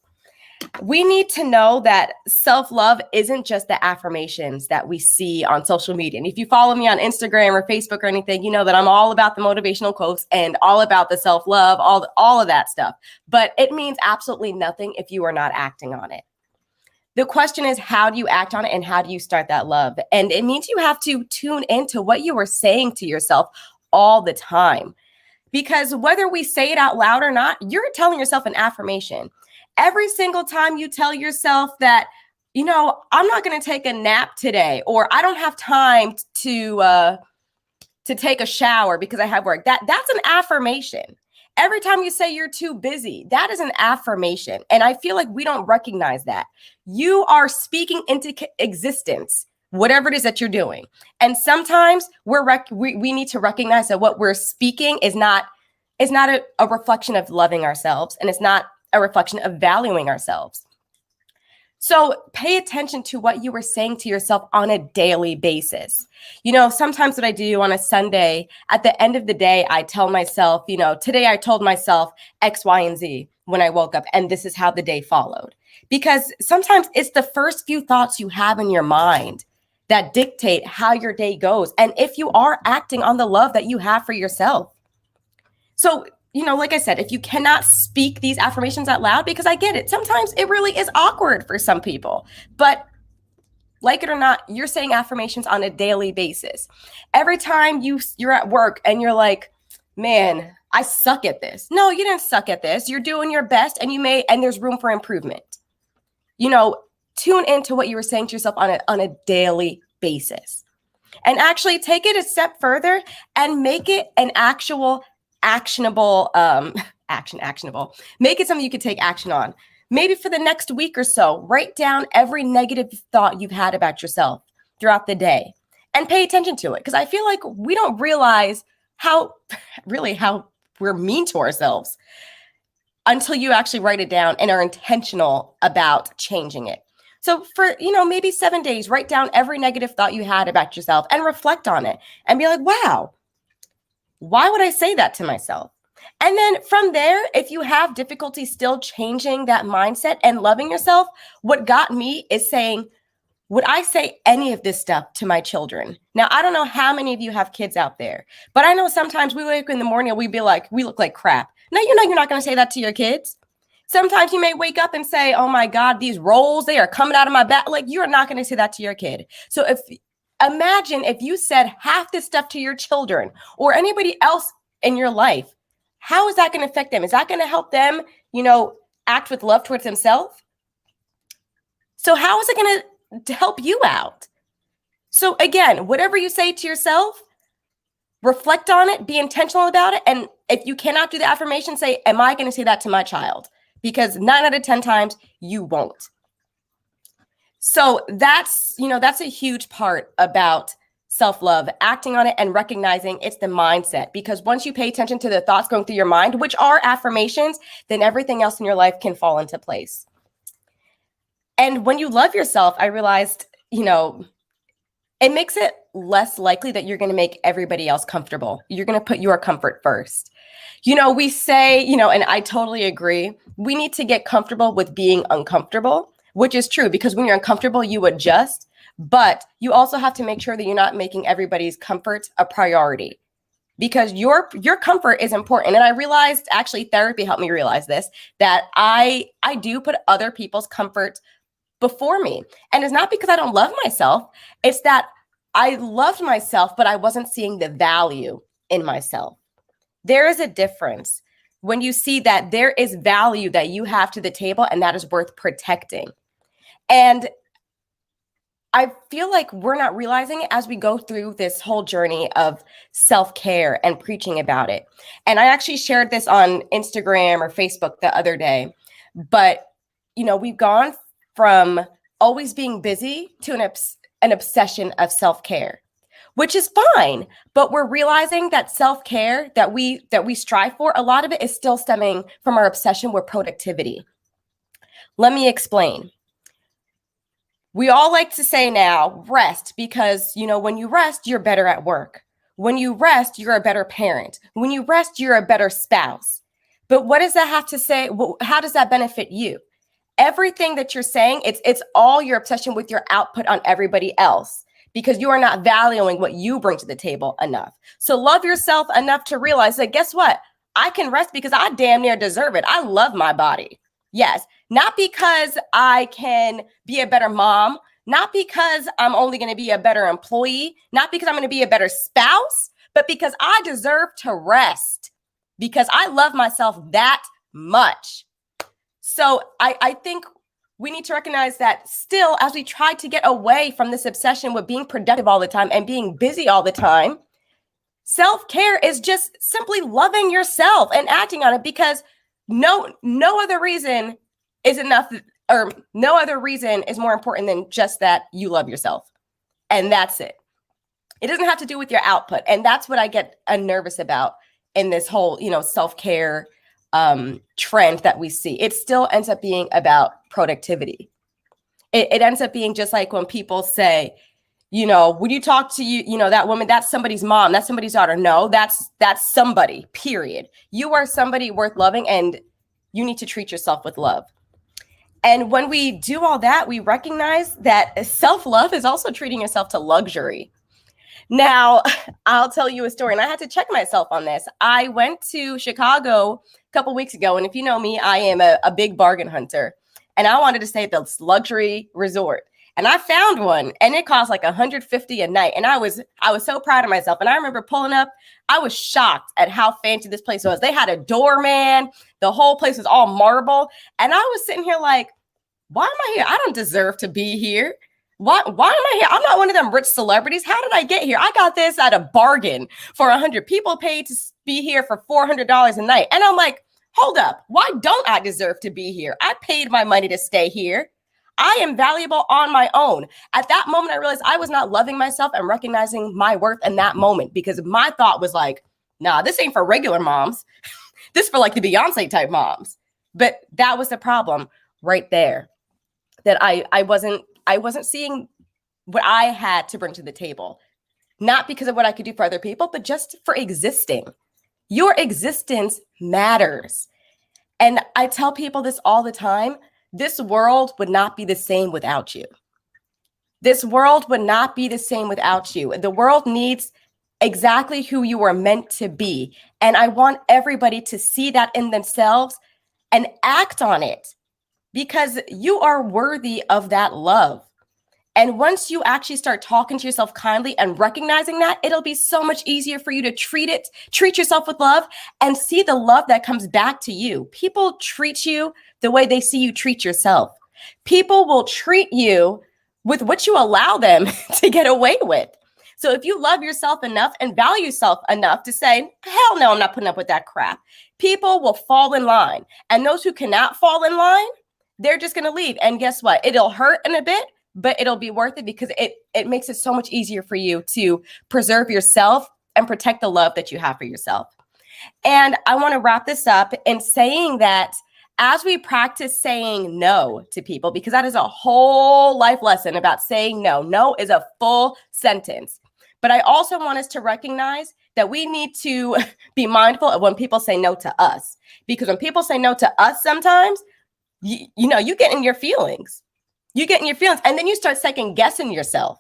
We need to know that self-love isn't just the affirmations that we see on social media. And if you follow me on Instagram or Facebook or anything, you know that I'm all about the motivational quotes and all about the self-love, all of that stuff. But it means absolutely nothing if you are not acting on it. The question is, how do you act on it and how do you start that love? And it means you have to tune into what you are saying to yourself all the time. Because whether we say it out loud or not, you're telling yourself an affirmation. Every single time you tell yourself that, I'm not going to take a nap today, or I don't have time to take a shower because I have work, that's an affirmation. Every time you say you're too busy, that is an affirmation. And I feel like we don't recognize that. You are speaking into existence, whatever it is that you're doing. And sometimes we need to recognize that what we're speaking is not a reflection of loving ourselves, and it's not a reflection of valuing ourselves. So pay attention to what you are saying to yourself on a daily basis. Sometimes what I do on a Sunday, at the end of the day, I tell myself, today I told myself X, Y, and Z when I woke up, and this is how the day followed. Because sometimes it's the first few thoughts you have in your mind that dictate how your day goes, and if you are acting on the love that you have for yourself. So, like I said, if you cannot speak these affirmations out loud, because I get it, sometimes it really is awkward for some people, but like it or not, you're saying affirmations on a daily basis. Every time you're at work and you're like, man, I suck at this. No, you didn't suck at this. You're doing your best, and there's room for improvement. Tune into what you were saying to yourself on a daily basis, and actually take it a step further and make it an actual actionable, make it something you can take action on. Maybe for the next week or so, write down every negative thought you've had about yourself throughout the day and pay attention to it. Because I feel like we don't realize how we're mean to ourselves until you actually write it down and are intentional about changing it. So for, maybe 7 days, write down every negative thought you had about yourself and reflect on it and be like, wow, why would I say that to myself? And then from there, if you have difficulty still changing that mindset and loving yourself, what got me is saying, would I say any of this stuff to my children? Now, I don't know how many of you have kids out there, but I know sometimes we wake up in the morning and we'd be like, we look like crap. Now, you're not going to say that to your kids. Sometimes you may wake up and say, oh my God, these rolls, they are coming out of my back. Like, you're not going to say that to your kid. So imagine if you said half this stuff to your children or anybody else in your life, how is that going to affect them? Is that going to help them, act with love towards themselves? So how is it going to help you out? So again, whatever you say to yourself, reflect on it, be intentional about it. And if you cannot do the affirmation, say, am I going to say that to my child? Because 9 out of 10 times you won't. So that's a huge part about self-love, acting on it and recognizing it's the mindset. Because once you pay attention to the thoughts going through your mind, which are affirmations, then everything else in your life can fall into place. And when you love yourself, I realized, it makes it less likely that you're going to make everybody else comfortable. You're going to put your comfort first. We say, and I totally agree, we need to get comfortable with being uncomfortable, which is true, because when you're uncomfortable, you adjust, but you also have to make sure that you're not making everybody's comfort a priority, because your comfort is important. And I realized, actually, therapy helped me realize this, that I do put other people's comfort before me. And it's not because I don't love myself. It's that I loved myself, but I wasn't seeing the value in myself. There is a difference when you see that there is value that you have to the table and that is worth protecting. And I feel like we're not realizing it as we go through this whole journey of self-care and preaching about it. And I actually shared this on Instagram or Facebook the other day, but we've gone from always being busy to an obsession of self-care, which is fine. But we're realizing that self-care that we strive for, a lot of it is still stemming from our obsession with productivity. Let me explain. We all like to say now, rest, because, when you rest, you're better at work. When you rest, you're a better parent. When you rest, you're a better spouse. But what does that have to say? How does that benefit you? Everything that you're saying, it's all your obsession with your output on everybody else, because you are not valuing what you bring to the table enough. So love yourself enough to realize that, guess what? I can rest because I damn near deserve it. I love my body. Yes, not because I can be a better mom, not because I'm only going to be a better employee, not because I'm going to be a better spouse, but because I deserve to rest, because I love myself that much. So I think we need to recognize that still, as we try to get away from this obsession with being productive all the time and being busy all the time, self-care is just simply loving yourself and acting on it, because no other reason is enough, or no other reason is more important than just that you love yourself. And that's it. It doesn't have to do with your output. And that's what I get nervous about in this whole, self-care trend that we see. It still ends up being about productivity. It ends up being just like when people say, when you talk to that woman, that's somebody's mom, that's somebody's daughter. No, that's somebody, period. You are somebody worth loving, and you need to treat yourself with love. And when we do all that, we recognize that self-love is also treating yourself to luxury. Now, I'll tell you a story, and I had to check myself on this. I went to Chicago a couple weeks ago, and if you know me, I am a big bargain hunter, and I wanted to stay at this luxury resort. And I found one, and it cost like $150 a night. And I was so proud of myself. And I remember pulling up, I was shocked at how fancy this place was. They had a doorman. The whole place was all marble. And I was sitting here like, why am I here? I don't deserve to be here. Why am I here? I'm not one of them rich celebrities. How did I get here? I got this at a bargain for 100. People paid to be here for $400 a night. And I'm like, hold up. Why don't I deserve to be here? I paid my money to stay here. I am valuable on my own. At that moment, I realized I was not loving myself and recognizing my worth in that moment, because my thought was like, nah, this ain't for regular moms. This is for like the Beyonce type moms. But that was the problem right there, that I wasn't seeing what I had to bring to the table, not because of what I could do for other people, but just for existing. Your existence matters. And I tell people this all the time. This world would not be the same without you. This world would not be the same without you. The world needs exactly who you are meant to be. And I want everybody to see that in themselves and act on it, because you are worthy of that love. And once you actually start talking to yourself kindly and recognizing that, it'll be so much easier for you to treat yourself with love, and see the love that comes back to you. People treat you the way they see you treat yourself. People will treat you with what you allow them to get away with. So if you love yourself enough and value yourself enough to say, hell no, I'm not putting up with that crap, people will fall in line. And those who cannot fall in line, they're just going to leave. And guess what? It'll hurt in a bit, but it'll be worth it, because it makes it so much easier for you to preserve yourself and protect the love that you have for yourself. And I want to wrap this up in saying that as we practice saying no to people, because that is a whole life lesson about saying no. No is a full sentence. But I also want us to recognize that we need to be mindful of when people say no to us, because when people say no to us, sometimes, you get in your feelings. You get in your feelings, and then you start second guessing yourself.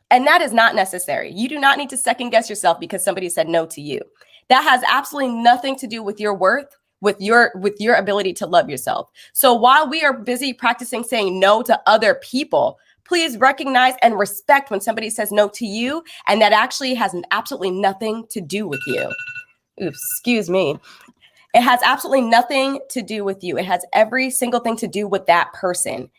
And that is not necessary. You do not need to second guess yourself because somebody said no to you. That has absolutely nothing to do with your worth, with your ability to love yourself. So while we are busy practicing saying no to other people, please recognize and respect when somebody says no to you, and that actually has absolutely nothing to do with you. Oops, excuse me. It has absolutely nothing to do with you. It has every single thing to do with that person.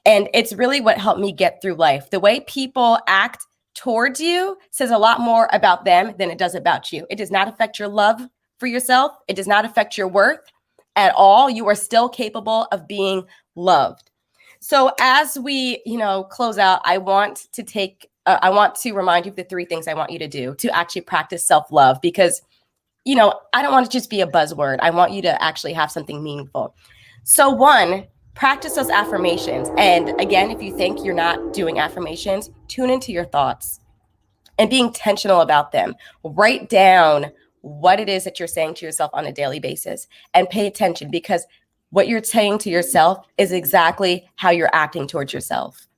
And it's really what helped me get through life. The way people act towards you says a lot more about them than it does about you. It does not affect your love for yourself. It does not affect your worth at all. You are still capable of being loved. So as we, close out, I want to remind you of the 3 things I want you to do to actually practice self-love, because, I don't want to just be a buzzword. I want you to actually have something meaningful. So 1, practice those affirmations. And again, if you think you're not doing affirmations, tune into your thoughts and be intentional about them. Write down what it is that you're saying to yourself on a daily basis and pay attention, because what you're saying to yourself is exactly how you're acting towards yourself.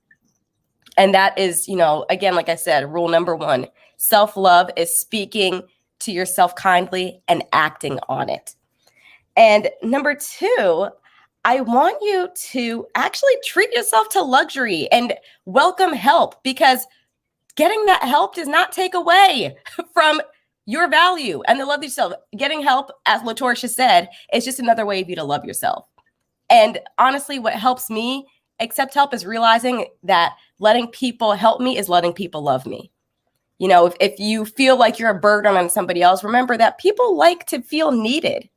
And that is, again, like I said, rule number 1, self-love is speaking to yourself kindly and acting on it. And number 2, I want you to actually treat yourself to luxury and welcome help, because getting that help does not take away from your value and the love of yourself. Getting help, as LaTorsha said, is just another way of you to love yourself. And honestly, what helps me accept help is realizing that letting people help me is letting people love me. If you feel like you're a burden on somebody else, remember that people like to feel needed.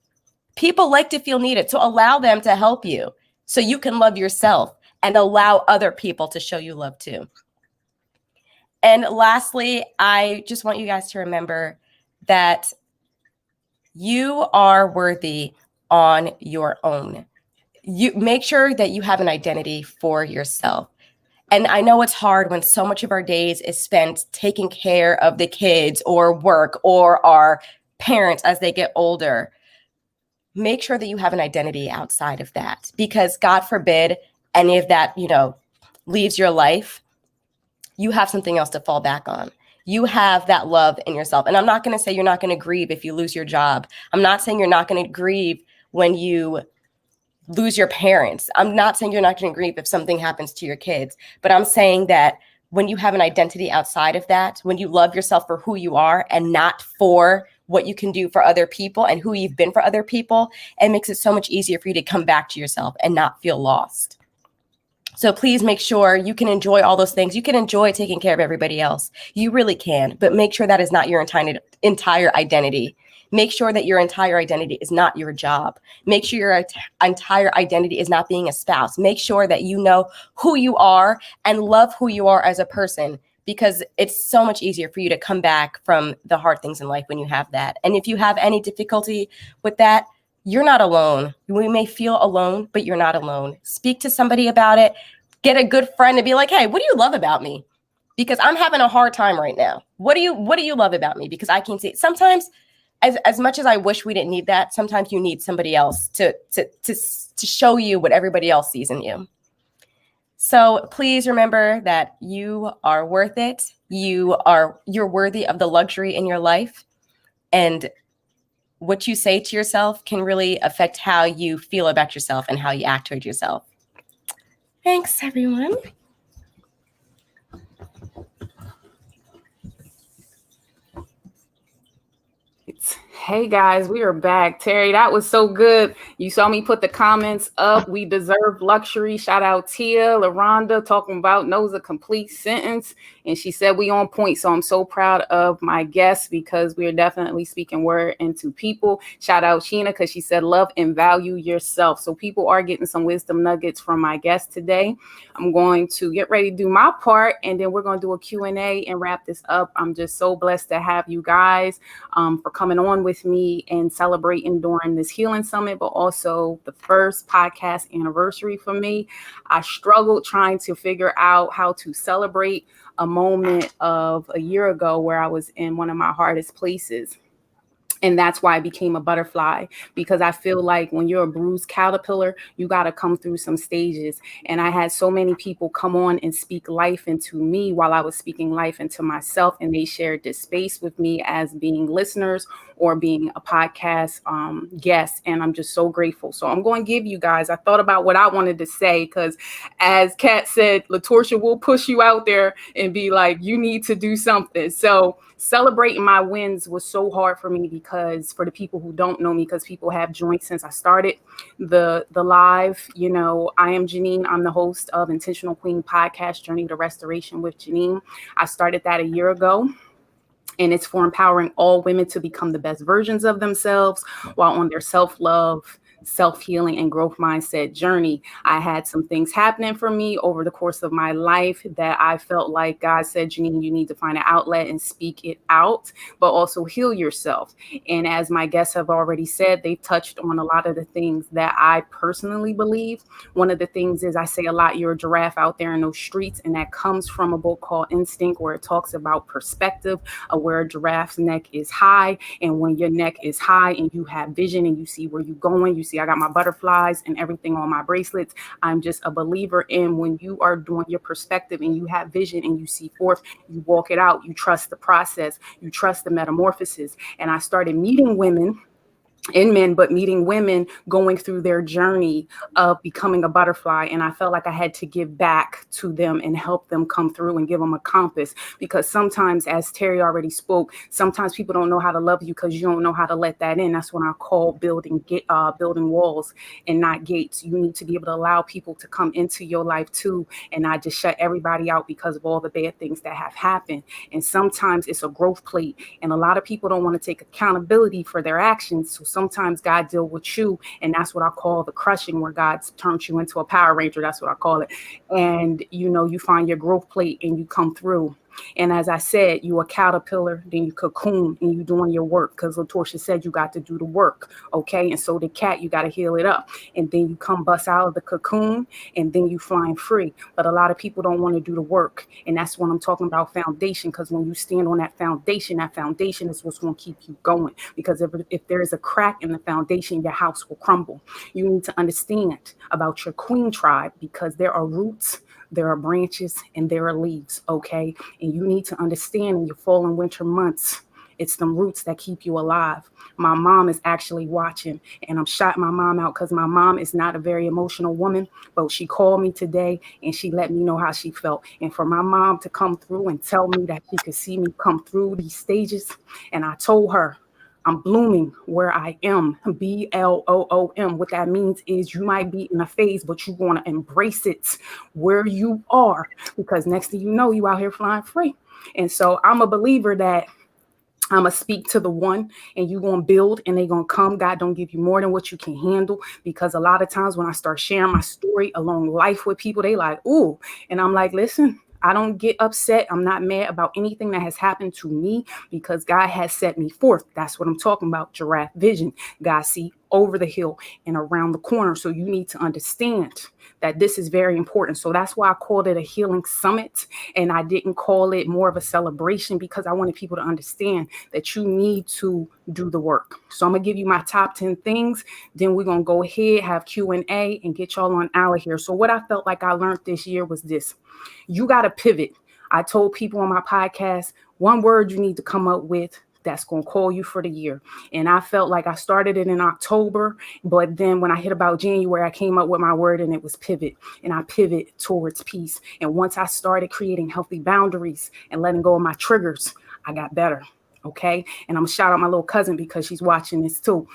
People like to feel needed. So allow them to help you so you can love yourself and allow other people to show you love too. And lastly, I just want you guys to remember that you are worthy on your own. You make sure that you have an identity for yourself. And I know it's hard when so much of our days is spent taking care of the kids or work or our parents as they get older. Make sure that you have an identity outside of that, because God forbid any of that, leaves your life. You have something else to fall back on. You have that love in yourself. And I'm not going to say you're not going to grieve if you lose your job. I'm not saying you're not going to grieve when you lose your parents. I'm not saying you're not going to grieve if something happens to your kids. But I'm saying that when you have an identity outside of that, when you love yourself for who you are and not for what you can do for other people and who you've been for other people, it makes it so much easier for you to come back to yourself and not feel lost. So please make sure you can enjoy all those things. You can enjoy taking care of everybody else. You really can, but make sure that is not your entire identity. Make sure that your entire identity is not your job. Make sure your entire identity is not being a spouse. Make sure that you know who you are and love who you are as a person, because it's so much easier for you to come back from the hard things in life when you have that. And if you have any difficulty with that, you're not alone. We may feel alone, but you're not alone. Speak to somebody about it. Get a good friend and be like, hey, what do you love about me? Because I'm having a hard time right now. What do you love about me? Because I can't see it. Sometimes, as much as I wish we didn't need that, sometimes you need somebody else to show you what everybody else sees in you. So please remember that you are worth it. You're worthy of the luxury in your life. And what you say to yourself can really affect how you feel about yourself and how you act toward yourself. Thanks, everyone. Hey guys, we are back. Terry, that was so good. You saw me put the comments up. We deserve luxury. Shout out Tia, LaRonda, talking about knows a complete sentence. And she said we on point. So I'm so proud of my guests, because we are definitely speaking word into people. Shout out Sheena, because she said love and value yourself. So people are getting some wisdom nuggets from my guest today. I'm going to get ready to do my part, and then we're going to do a Q&A and wrap this up. I'm just so blessed to have you guys for coming on with me and celebrating during this healing summit, but also the first podcast anniversary for me. I struggled trying to figure out how to celebrate a moment of a year ago where I was in one of my hardest places. And that's why I became a butterfly, because I feel like when you're a bruised caterpillar, you got to come through some stages. And I had so many people come on and speak life into me while I was speaking life into myself. And they shared this space with me as being listeners or being a podcast guest. And I'm just so grateful. So I'm going to give you guys, I thought about what I wanted to say, because as Kat said, LaTorsha will push you out there and be like, you need to do something. So celebrating my wins was so hard for me, because for the people who don't know me, because people have joined since I started the live, I am Jineen. I'm the host of Intentional Queen Podcast, Journey to Restoration with Jineen. I started that a year ago. And it's for empowering all women to become the best versions of themselves while on their self-love self-healing and growth mindset journey. I had some things happening for me over the course of my life that I felt like God said, Jineen, you need to find an outlet and speak it out, but also heal yourself. And as my guests have already said, they've touched on a lot of the things that I personally believe. One of the things is I say a lot, you're a giraffe out there in those streets, and that comes from a book called Instinct, where it talks about perspective, where a giraffe's neck is high. And when your neck is high and you have vision and you see where you're going, you see I got my butterflies and everything on my bracelets. I'm just a believer in when you are doing your perspective and you have vision and you see forth, you walk it out, you trust the process, you trust the metamorphosis. And I started meeting women and men, but meeting women going through their journey of becoming a butterfly. And I felt like I had to give back to them and help them come through and give them a compass. Because sometimes, as Terry already spoke, sometimes people don't know how to love you because you don't know how to let that in. That's when I call building walls and not gates. You need to be able to allow people to come into your life too, and not just shut everybody out because of all the bad things that have happened. And sometimes it's a growth plate, and a lot of people don't want to take accountability for their actions. So sometimes God deal with you, and that's what I call the crushing, where God turns you into a Power Ranger. That's what I call it. And you find your growth plate and you come through. And as I said, you a caterpillar, then you cocoon, and you doing your work, because LaTorsha said you got to do the work, okay? And so the cat, you got to heal it up. And then you come bust out of the cocoon, and then you flying free. But a lot of people don't want to do the work. And that's when I'm talking about foundation, because when you stand on that foundation is what's going to keep you going. Because if there is a crack in the foundation, your house will crumble. You need to understand about your queen tribe, because there are roots, there are branches, and there are leaves, okay? And you need to understand in your fall and winter months, it's them roots that keep you alive. My mom is actually watching, and I'm shouting my mom out because my mom is not a very emotional woman, but she called me today and she let me know how she felt. And for my mom to come through and tell me that she could see me come through these stages, and I told her, I'm blooming where I am, BLOOM. What that means is you might be in a phase, but you're going to embrace it where you are, because next thing you know, you out here flying free. And so I'm a believer that I'm going to speak to the one, and you're going to build, and they're going to come. God don't give you more than what you can handle, because a lot of times when I start sharing my story along life with people, they like, ooh. And I'm like, listen, I don't get upset. I'm not mad about anything that has happened to me, because God has set me forth. That's what I'm talking about. Giraffe vision. God see over the hill and around the corner. So you need to understand that this is very important. So that's why I called it a healing summit, and I didn't call it more of a celebration, because I wanted people to understand that you need to do the work. So I'm going to give you my top 10 things. Then we're going to go ahead, have Q&A, and get y'all on out of here. So what I felt like I learned this year was this. You got to pivot. I told people on my podcast, one word you need to come up with that's going to call you for the year. And I felt like I started it in October, but then when I hit about January, I came up with my word, and it was pivot. And I pivot towards peace. And once I started creating healthy boundaries and letting go of my triggers, I got better. Okay. And I'm going to shout out my little cousin, because she's watching this too.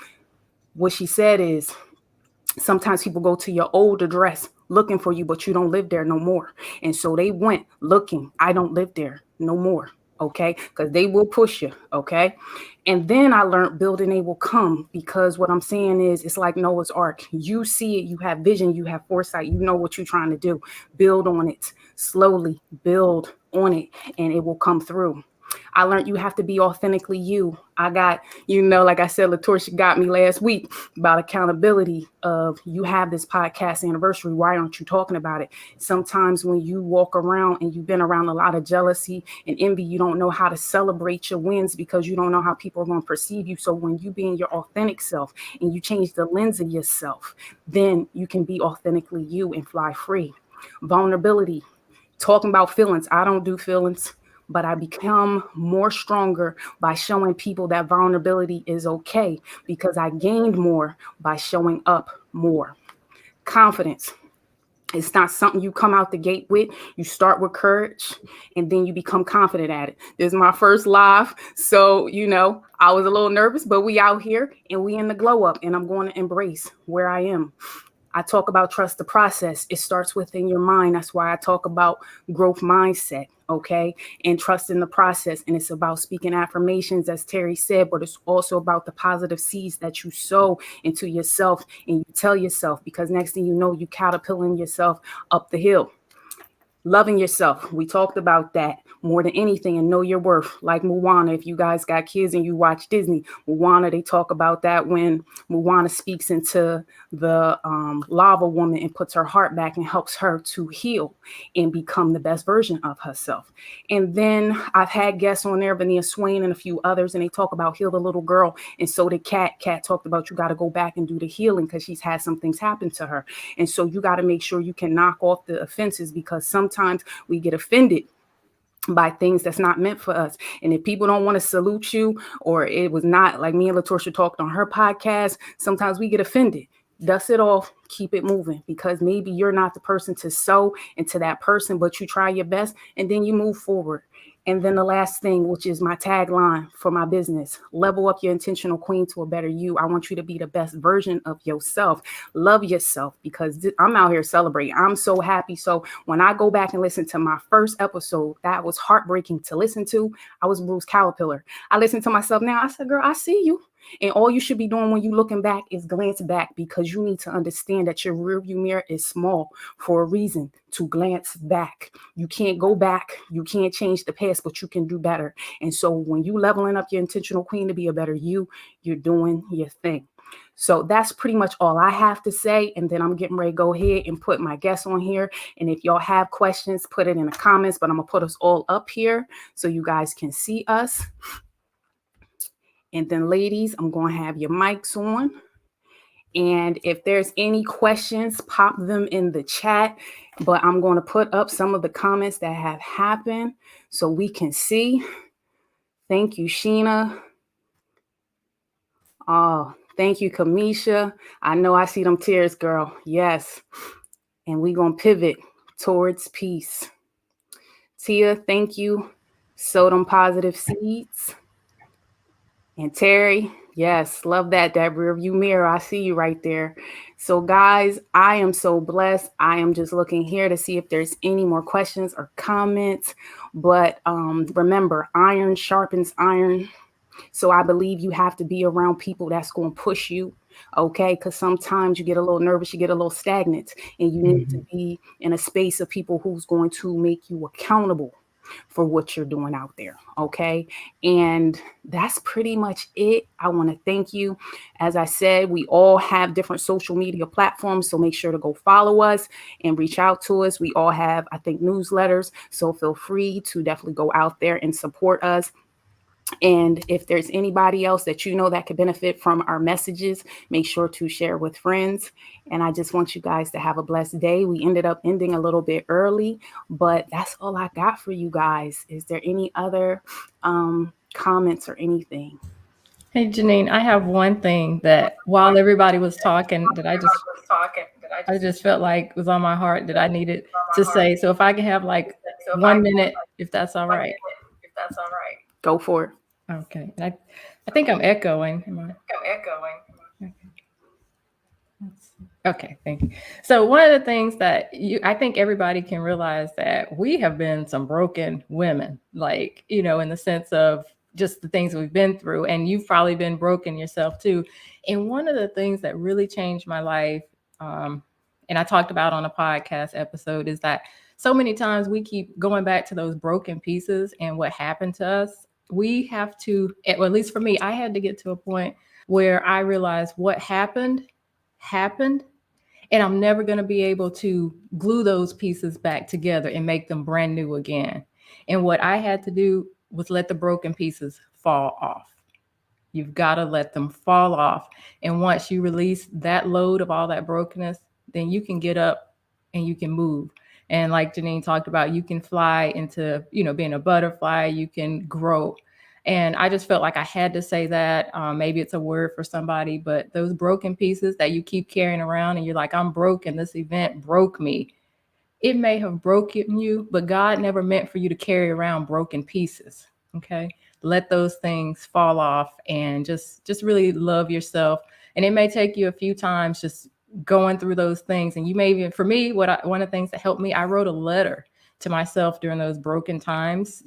What she said is, sometimes people go to your old address looking for you, but you don't live there no more. And so they went looking. I don't live there no more. Okay. Because they will push you. Okay. And then I learned building, they will come, because what I'm saying is it's like Noah's Ark. You see it, you have vision, you have foresight, you know what you're trying to do. Build on it slowly, build on it, and it will come through. I learned you have to be authentically you. I got, like I said, LaTorsha got me last week about accountability of, you have this podcast anniversary. Why aren't you talking about it? Sometimes when you walk around and you've been around a lot of jealousy and envy, you don't know how to celebrate your wins, because you don't know how people are going to perceive you. So when you being your authentic self and you change the lens of yourself, then you can be authentically you and fly free. Vulnerability, talking about feelings. I don't do feelings, but I become more stronger by showing people that vulnerability is okay, because I gained more by showing up more. Confidence. It's not something you come out the gate with. You start with courage, and then you become confident at it. This is my first live. So, I was a little nervous, but we out here and we in the glow up, and I'm going to embrace where I am. I talk about trust the process. It starts within your mind. That's why I talk about growth mindset, okay? And trust in the process. And it's about speaking affirmations, as Terry said, but it's also about the positive seeds that you sow into yourself and you tell yourself, because next thing you know, you caterpilling yourself up the hill. Loving yourself. We talked about that more than anything, and know your worth. Like Moana, if you guys got kids and you watch Disney, Moana, they talk about that when Moana speaks into the lava woman and puts her heart back and helps her to heal and become the best version of herself. And then I've had guests on there, Vania Swain and a few others, and they talk about heal the little girl. And so did Kat. Kat talked about you got to go back and do the healing because she's had some things happen to her. And so you got to make sure you can knock off the offenses, because sometimes we get offended by things that's not meant for us. And if people don't want to salute you, or it was not, like me and LaTorsha talked on her podcast, sometimes we get offended. Dust it off, keep it moving, because maybe you're not the person to sow into that person, but you try your best and then you move forward. And then the last thing, which is my tagline for my business, level up your intentional queen to a better you. I want you to be the best version of yourself. Love yourself, because I'm out here celebrating. I'm so happy. So when I go back and listen to my first episode, that was heartbreaking to listen to. I was Bruce Caterpillar. I listen to myself now. I said, girl, I see you. And all you should be doing when you're looking back is glance back, because you need to understand that your rearview mirror is small for a reason, to glance back. You can't go back. You can't change the past, but you can do better. And so when you leveling up your intentional queen to be a better you, you're doing your thing. So that's pretty much all I have to say. And then I'm getting ready to go ahead and put my guests on here. And if y'all have questions, put it in the comments, but I'm going to put us all up here so you guys can see us. And then, ladies, I'm going to have your mics on. And if there's any questions, pop them in the chat. But I'm going to put up some of the comments that have happened so we can see. Thank you, Sheena. Oh, thank you, Kamisha. I know I see them tears, girl. Yes. And we're going to pivot towards peace. Tia, thank you. Sow them positive seeds. And Terry, yes, love that rear view mirror. I see you right there. So guys, I am so blessed. I am just looking here to see if there's any more questions or comments. But remember, iron sharpens iron. So I believe you have to be around people that's going to push you. Okay, because sometimes you get a little nervous, you get a little stagnant, and you need to be in a space of people who's going to make you accountable for what you're doing out there. Okay. And that's pretty much it. I want to thank you. As I said, we all have different social media platforms, so make sure to go follow us and reach out to us. We all have, I think, newsletters, so feel free to definitely go out there and support us. And if there's anybody else that you know that could benefit from our messages, make sure to share with friends. And I just want you guys to have a blessed day. We ended up ending a little bit early, but that's all I got for you guys. Is there any other comments or anything? Hey, Jineen, I have one thing that while everybody was talking that I just felt like was on my heart that I needed to say. So if I can have like 1 minute, if that's all right. Go for it. Okay. I think I'm echoing. Am I? Okay, thank you. So one of the things that I think everybody can realize that we have been some broken women, like, you know, in the sense of just the things we've been through, and you've probably been broken yourself too. And one of the things that really changed my life, and I talked about on a podcast episode, is that so many times we keep going back to those broken pieces and what happened to us. We have to, well, at least for me, I had to get to a point where I realized what happened, and I'm never going to be able to glue those pieces back together and make them brand new again. And what I had to do was let the broken pieces fall off. You've got to let them fall off. And once you release that load of all that brokenness, then you can get up and you can move. And like Jineen talked about, you can fly into, you know, being a butterfly, you can grow. And I just felt like I had to say that. Maybe it's a word for somebody, but those broken pieces that you keep carrying around and you're like, I'm broken. This event broke me. It may have broken you, but God never meant for you to carry around broken pieces. Okay. Let those things fall off and just really love yourself. And it may take you a few times, just going through those things. And you may even, for me, one of the things that helped me, I wrote a letter to myself during those broken times,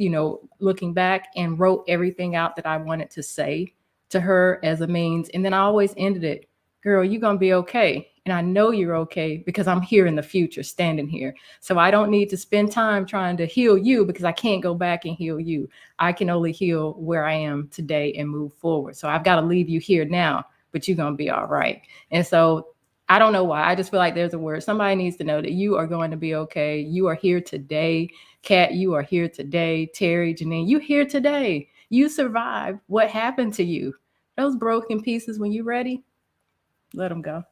looking back, and wrote everything out that I wanted to say to her as a means. And then I always ended it, girl, you're going to be okay. And I know you're okay because I'm here in the future, standing here. So I don't need to spend time trying to heal you because I can't go back and heal you. I can only heal where I am today and move forward. So I've got to leave you here now, but you're going to be all right. And so I don't know why. I just feel like there's a word. Somebody needs to know that you are going to be okay. You are here today. Kat, you are here today. Terry, Jineen, you here today. You survived what happened to you. Those broken pieces, when you're ready, let them go.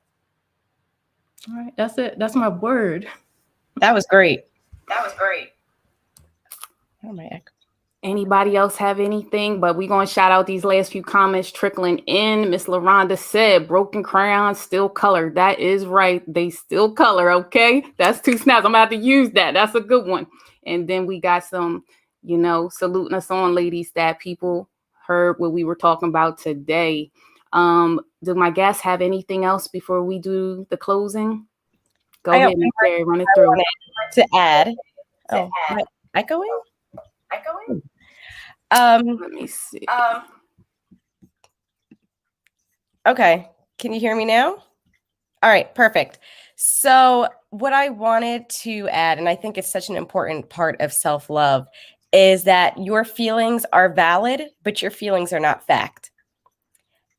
All right, that's it. That's my word. That was great. Oh my echo. Anybody else have anything? But we're going to shout out these last few comments trickling in. Miss LaRonda said, broken crayons still color. That is right. They still color, okay? That's 2 snaps. I'm going to have to use that. That's a good one. And then we got some, saluting us on, ladies, that people heard what we were talking about today. Do my guests have anything else before we do the closing? Go ahead, Miss Terry, run it through. To add. Oh, echoing? Let me see. Okay. Can you hear me now? All right, perfect. So what I wanted to add, and I think it's such an important part of self-love, is that your feelings are valid, but your feelings are not fact.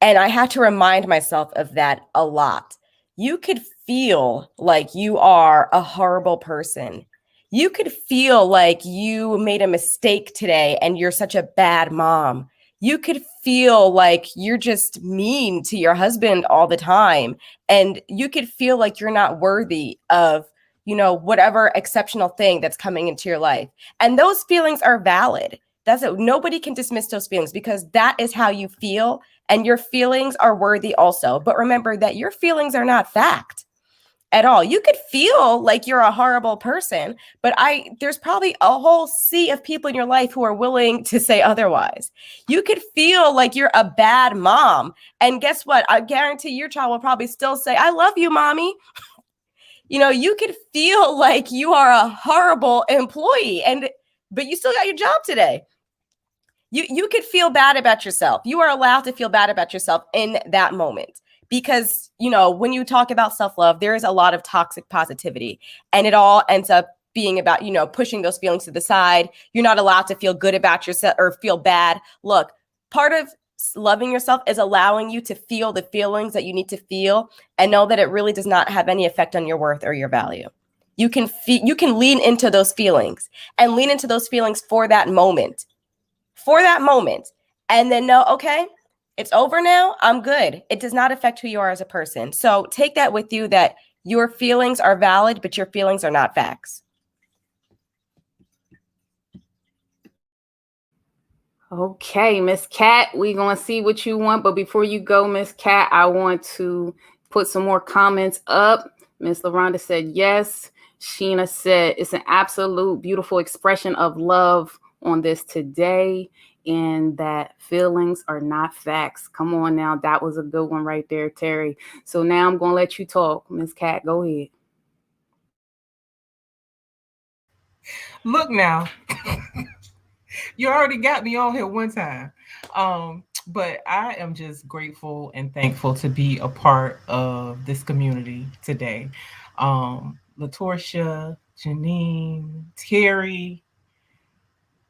And I have to remind myself of that a lot. You could feel like you are a horrible person. You could feel like you made a mistake today and you're such a bad mom. You could feel like you're just mean to your husband all the time. And you could feel like you're not worthy of, whatever exceptional thing that's coming into your life. And those feelings are valid. That's it. Nobody can dismiss those feelings because that is how you feel. And your feelings are worthy also. But remember that your feelings are not fact at all. You could feel like you're a horrible person, but there's probably a whole sea of people in your life who are willing to say otherwise. You could feel like you're a bad mom. And guess what? I guarantee your child will probably still say, I love you, mommy. You could feel like you are a horrible employee, but you still got your job today. You could feel bad about yourself. You are allowed to feel bad about yourself in that moment. Because, when you talk about self-love, there is a lot of toxic positivity, and it all ends up being about, pushing those feelings to the side. You're not allowed to feel good about yourself or feel bad. Look, part of loving yourself is allowing you to feel the feelings that you need to feel and know that it really does not have any effect on your worth or your value. You can lean into those feelings and lean into those feelings for that moment, and then know, okay, it's over now. I'm good. It does not affect who you are as a person. So take that with you, that your feelings are valid, but your feelings are not facts. Okay, Miss Kat, we're going to see what you want. But before you go, Miss Kat, I want to put some more comments up. Miss LaRonda said yes. Sheena said it's an absolute beautiful expression of love on this today, and that feelings are not facts. Come on now. That was a good one right there, Terry. So now I'm going to let you talk. Miss Kat, go ahead. Look now. You already got me on here one time. But I am just grateful and thankful to be a part of this community today. LaTorsha, Jineen, Terry,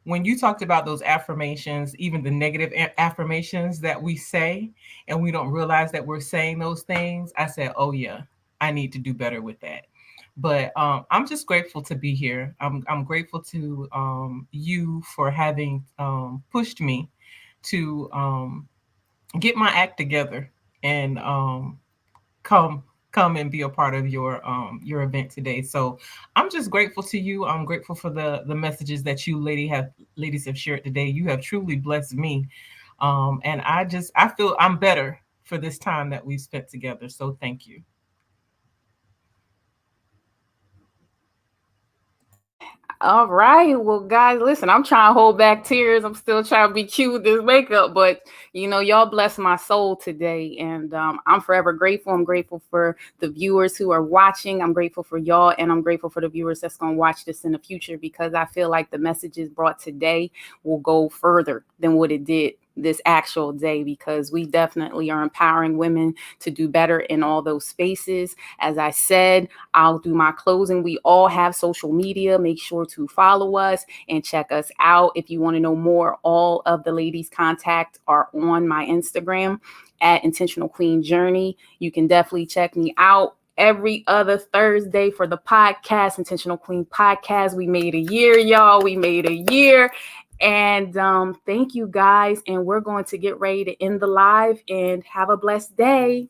when you talked about those affirmations, even the negative affirmations that we say, and we don't realize that we're saying those things, I said, oh yeah, I need to do better with that. But I'm just grateful to be here. I'm grateful to you for having pushed me to get my act together and come and be a part of your event today. So I'm just grateful to you. I'm grateful for the messages that you ladies have shared today. You have truly blessed me. And I feel I'm better for this time that we spent together. So thank you. All right. Well, guys, listen, I'm trying to hold back tears. I'm still trying to be cute with this makeup, but y'all bless my soul today. And I'm forever grateful. I'm grateful for the viewers who are watching. I'm grateful for y'all. And I'm grateful for the viewers that's going to watch this in the future, because I feel like the messages brought today will go further than what it did this actual day, because we definitely are empowering women to do better in all those spaces. As I said, I'll do my closing. We all have social media. Make sure to follow us and check us out. If you want to know more, all of the ladies' contact are on my Instagram at Intentional Queen Journey. You can definitely check me out every other Thursday for the podcast, Intentional Queen Podcast. We made a year, y'all. We made a year. And thank you, guys. And we're going to get ready to end the live, and have a blessed day.